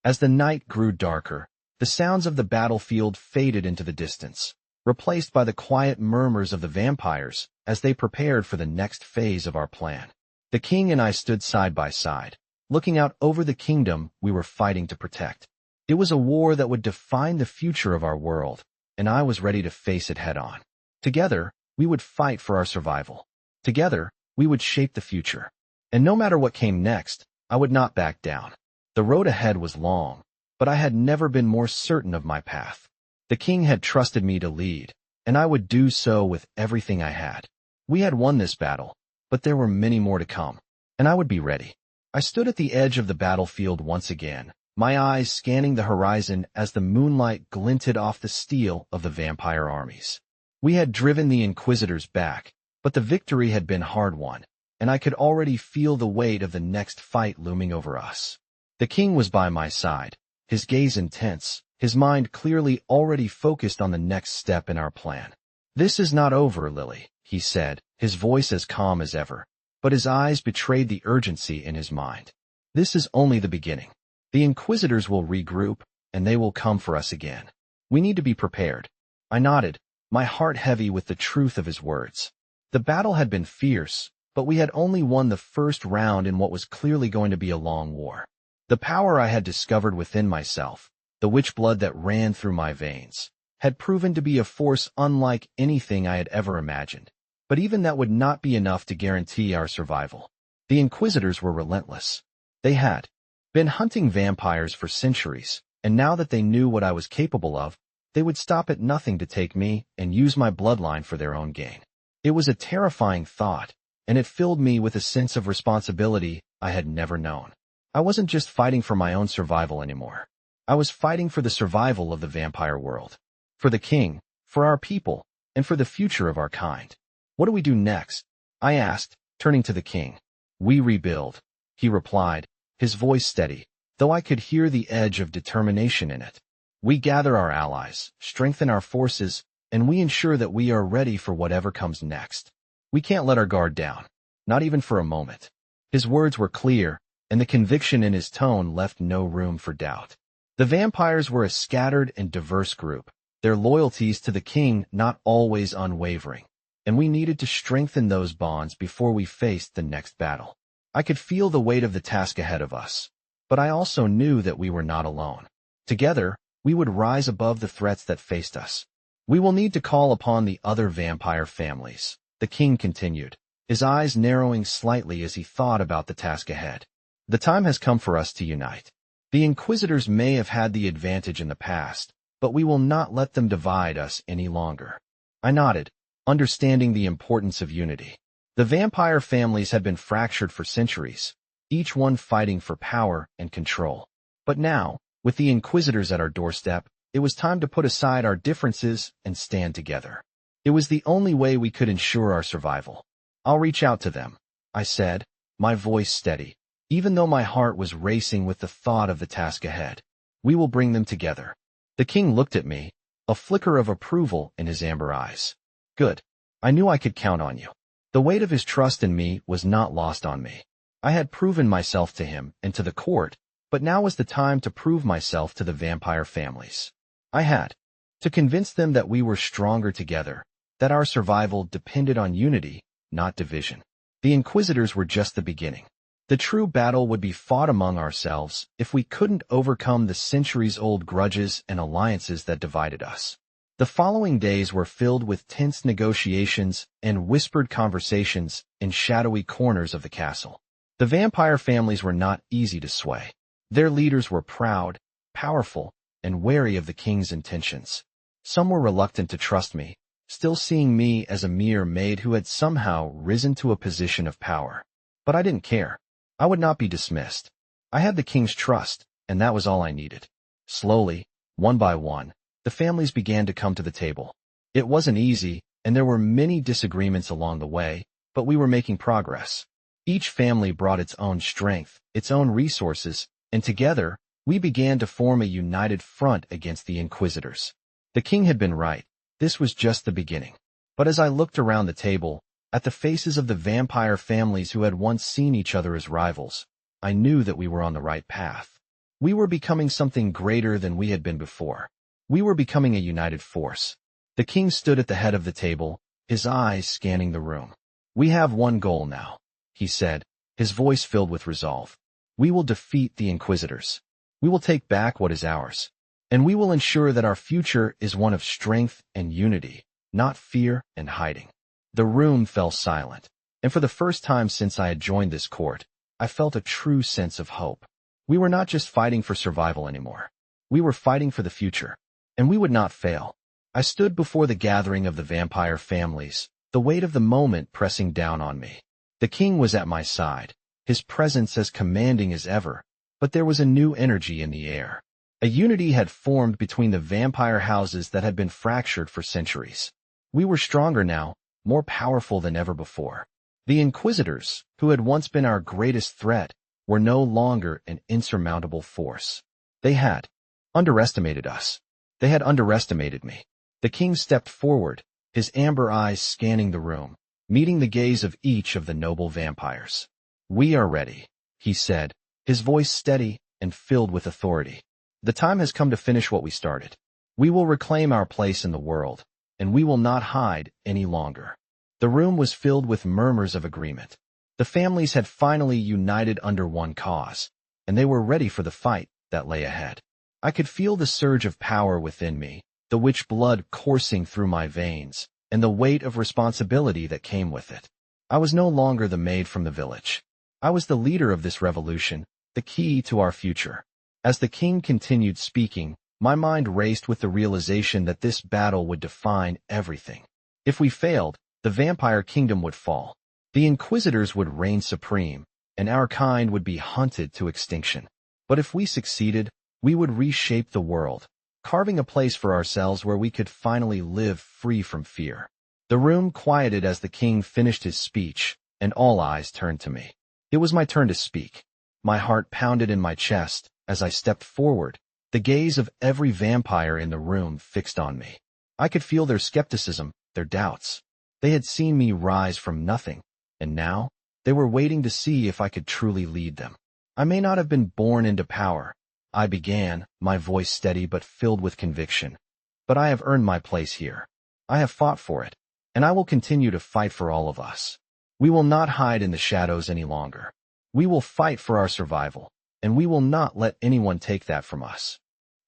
As the night grew darker, the sounds of the battlefield faded into the distance, replaced by the quiet murmurs of the vampires as they prepared for the next phase of our plan. The king and I stood side by side, looking out over the kingdom we were fighting to protect. It was a war that would define the future of our world, and I was ready to face it head-on. Together, we would fight for our survival. Together, we would shape the future. And no matter what came next, I would not back down. The road ahead was long, but I had never been more certain of my path. The king had trusted me to lead, and I would do so with everything I had. We had won this battle, but there were many more to come, and I would be ready. I stood at the edge of the battlefield once again, my eyes scanning the horizon as the moonlight glinted off the steel of the vampire armies. We had driven the Inquisitors back, but the victory had been hard-won, and I could already feel the weight of the next fight looming over us. The king was by my side, his gaze intense, his mind clearly already focused on the next step in our plan. This is not over, Lily, he said, his voice as calm as ever, but his eyes betrayed the urgency in his mind. This is only the beginning. The Inquisitors will regroup, and they will come for us again. We need to be prepared. I nodded, my heart heavy with the truth of his words. The battle had been fierce, but we had only won the first round in what was clearly going to be a long war. The power I had discovered within myself, the witch blood that ran through my veins, had proven to be a force unlike anything I had ever imagined. But even that would not be enough to guarantee our survival. The Inquisitors were relentless. They had been hunting vampires for centuries, and now that they knew what I was capable of, they would stop at nothing to take me and use my bloodline for their own gain. It was a terrifying thought, and it filled me with a sense of responsibility I had never known. I wasn't just fighting for my own survival anymore. I was fighting for the survival of the vampire world, for the king, for our people, and for the future of our kind. What do we do next? I asked, turning to the king. We rebuild, he replied, his voice steady, though I could hear the edge of determination in it. We gather our allies, strengthen our forces, and we ensure that we are ready for whatever comes next. We can't let our guard down, not even for a moment. His words were clear, and the conviction in his tone left no room for doubt. The vampires were a scattered and diverse group, their loyalties to the king not always unwavering, and we needed to strengthen those bonds before we faced the next battle. I could feel the weight of the task ahead of us, but I also knew that we were not alone. Together, we would rise above the threats that faced us. We will need to call upon the other vampire families, the king continued, his eyes narrowing slightly as he thought about the task ahead. The time has come for us to unite. The Inquisitors may have had the advantage in the past, but we will not let them divide us any longer. I nodded, understanding the importance of unity. The vampire families had been fractured for centuries, each one fighting for power and control. But now, with the Inquisitors at our doorstep, it was time to put aside our differences and stand together. It was the only way we could ensure our survival. I'll reach out to them, I said, my voice steady, even though my heart was racing with the thought of the task ahead. We will bring them together. The king looked at me, a flicker of approval in his amber eyes. Good. I knew I could count on you. The weight of his trust in me was not lost on me. I had proven myself to him and to the court, but now was the time to prove myself to the vampire families. I had to convince them that we were stronger together, that our survival depended on unity, not division. The Inquisitors were just the beginning. The true battle would be fought among ourselves if we couldn't overcome the centuries-old grudges and alliances that divided us. The following days were filled with tense negotiations and whispered conversations in shadowy corners of the castle. The vampire families were not easy to sway. Their leaders were proud, powerful, and wary of the king's intentions. Some were reluctant to trust me, still seeing me as a mere maid who had somehow risen to a position of power. But I didn't care. I would not be dismissed. I had the king's trust, and that was all I needed. Slowly, one by one, the families began to come to the table. It wasn't easy, and there were many disagreements along the way, but we were making progress. Each family brought its own strength, its own resources, and together, we began to form a united front against the Inquisitors. The king had been right. This was just the beginning. But as I looked around the table, at the faces of the vampire families who had once seen each other as rivals, I knew that we were on the right path. We were becoming something greater than we had been before. We were becoming a united force. The king stood at the head of the table, his eyes scanning the room. "We have one goal now," he said, his voice filled with resolve. "We will defeat the Inquisitors. We will take back what is ours. And we will ensure that our future is one of strength and unity, not fear and hiding." The room fell silent, and for the first time since I had joined this court, I felt a true sense of hope. We were not just fighting for survival anymore. We were fighting for the future, and we would not fail. I stood before the gathering of the vampire families, the weight of the moment pressing down on me. The king was at my side, his presence as commanding as ever, but there was a new energy in the air. A unity had formed between the vampire houses that had been fractured for centuries. We were stronger now, more powerful than ever before. The Inquisitors, who had once been our greatest threat, were no longer an insurmountable force. They had underestimated us. They had underestimated me. The king stepped forward, his amber eyes scanning the room, meeting the gaze of each of the noble vampires. "We are ready," he said, his voice steady and filled with authority. "The time has come to finish what we started. We will reclaim our place in the world, and we will not hide any longer." The room was filled with murmurs of agreement. The families had finally united under one cause, and they were ready for the fight that lay ahead. I could feel the surge of power within me, the witch blood coursing through my veins, and the weight of responsibility that came with it. I was no longer the maid from the village. I was the leader of this revolution, the key to our future. As the king continued speaking, my mind raced with the realization that this battle would define everything. If we failed, the vampire kingdom would fall. The Inquisitors would reign supreme, and our kind would be hunted to extinction. But if we succeeded, we would reshape the world, carving a place for ourselves where we could finally live free from fear. The room quieted as the king finished his speech, and all eyes turned to me. It was my turn to speak. My heart pounded in my chest as I stepped forward, the gaze of every vampire in the room fixed on me. I could feel their skepticism, their doubts. They had seen me rise from nothing, and now they were waiting to see if I could truly lead them. I may not have been born into power, I began, my voice steady but filled with conviction. But I have earned my place here. I have fought for it, and I will continue to fight for all of us. We will not hide in the shadows any longer. We will fight for our survival, and we will not let anyone take that from us.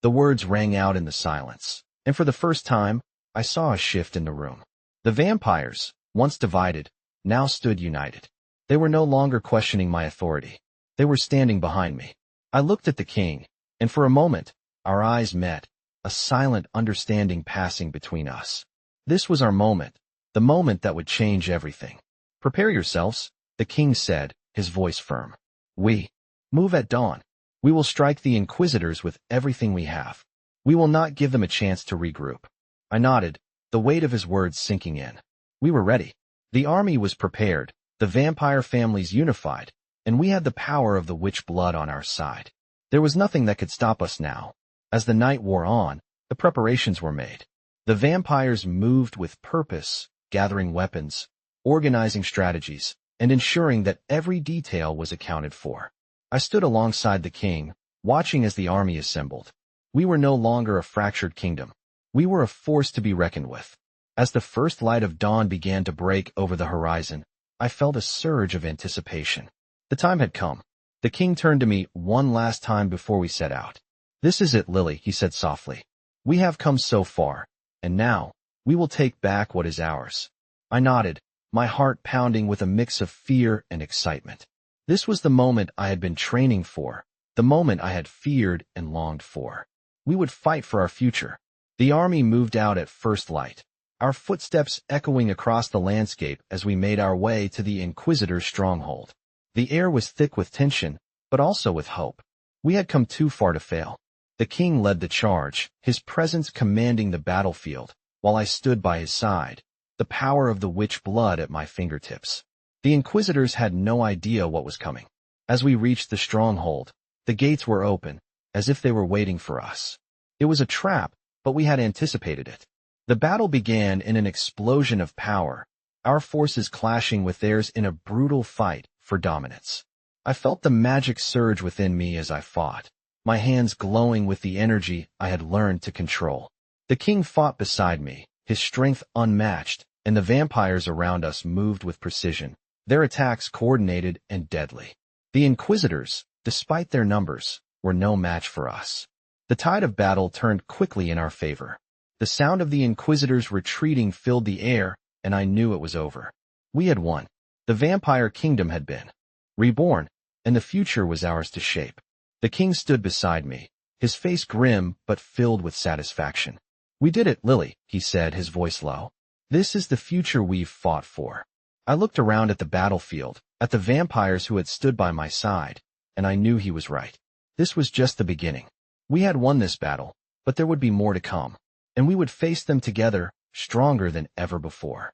The words rang out in the silence, and for the first time, I saw a shift in the room. The vampires, once divided, now stood united. They were no longer questioning my authority. They were standing behind me. I looked at the king, and for a moment, our eyes met, a silent understanding passing between us. This was our moment, the moment that would change everything. "Prepare yourselves," the king said, his voice firm. "We move at dawn. We will strike the Inquisitors with everything we have. We will not give them a chance to regroup." I nodded, the weight of his words sinking in. We were ready. The army was prepared, the vampire families unified, and we had the power of the witch blood on our side. There was nothing that could stop us now. As the night wore on, the preparations were made. The vampires moved with purpose, gathering weapons, organizing strategies, and ensuring that every detail was accounted for. I stood alongside the king, watching as the army assembled. We were no longer a fractured kingdom. We were a force to be reckoned with. As the first light of dawn began to break over the horizon, I felt a surge of anticipation. The time had come. The king turned to me one last time before we set out. "This is it, Lily," he said softly. "We have come so far, and now we will take back what is ours." I nodded, my heart pounding with a mix of fear and excitement. This was the moment I had been training for, the moment I had feared and longed for. We would fight for our future. The army moved out at first light, our footsteps echoing across the landscape as we made our way to the Inquisitors' stronghold. The air was thick with tension, but also with hope. We had come too far to fail. The king led the charge, his presence commanding the battlefield, while I stood by his side, the power of the witch blood at my fingertips. The Inquisitors had no idea what was coming. As we reached the stronghold, the gates were open, as if they were waiting for us. It was a trap, but we had anticipated it. The battle began in an explosion of power, our forces clashing with theirs in a brutal fight for dominance. I felt the magic surge within me as I fought, my hands glowing with the energy I had learned to control. The king fought beside me, his strength unmatched, and the vampires around us moved with precision, their attacks coordinated and deadly. The Inquisitors, despite their numbers, were no match for us. The tide of battle turned quickly in our favor. The sound of the Inquisitors retreating filled the air, and I knew it was over. We had won. The vampire kingdom had been reborn, and the future was ours to shape. The king stood beside me, his face grim but filled with satisfaction. "We did it, Lily," he said, his voice low. "This is the future we've fought for." I looked around at the battlefield, at the vampires who had stood by my side, and I knew he was right. This was just the beginning. We had won this battle, but there would be more to come, and we would face them together, stronger than ever before.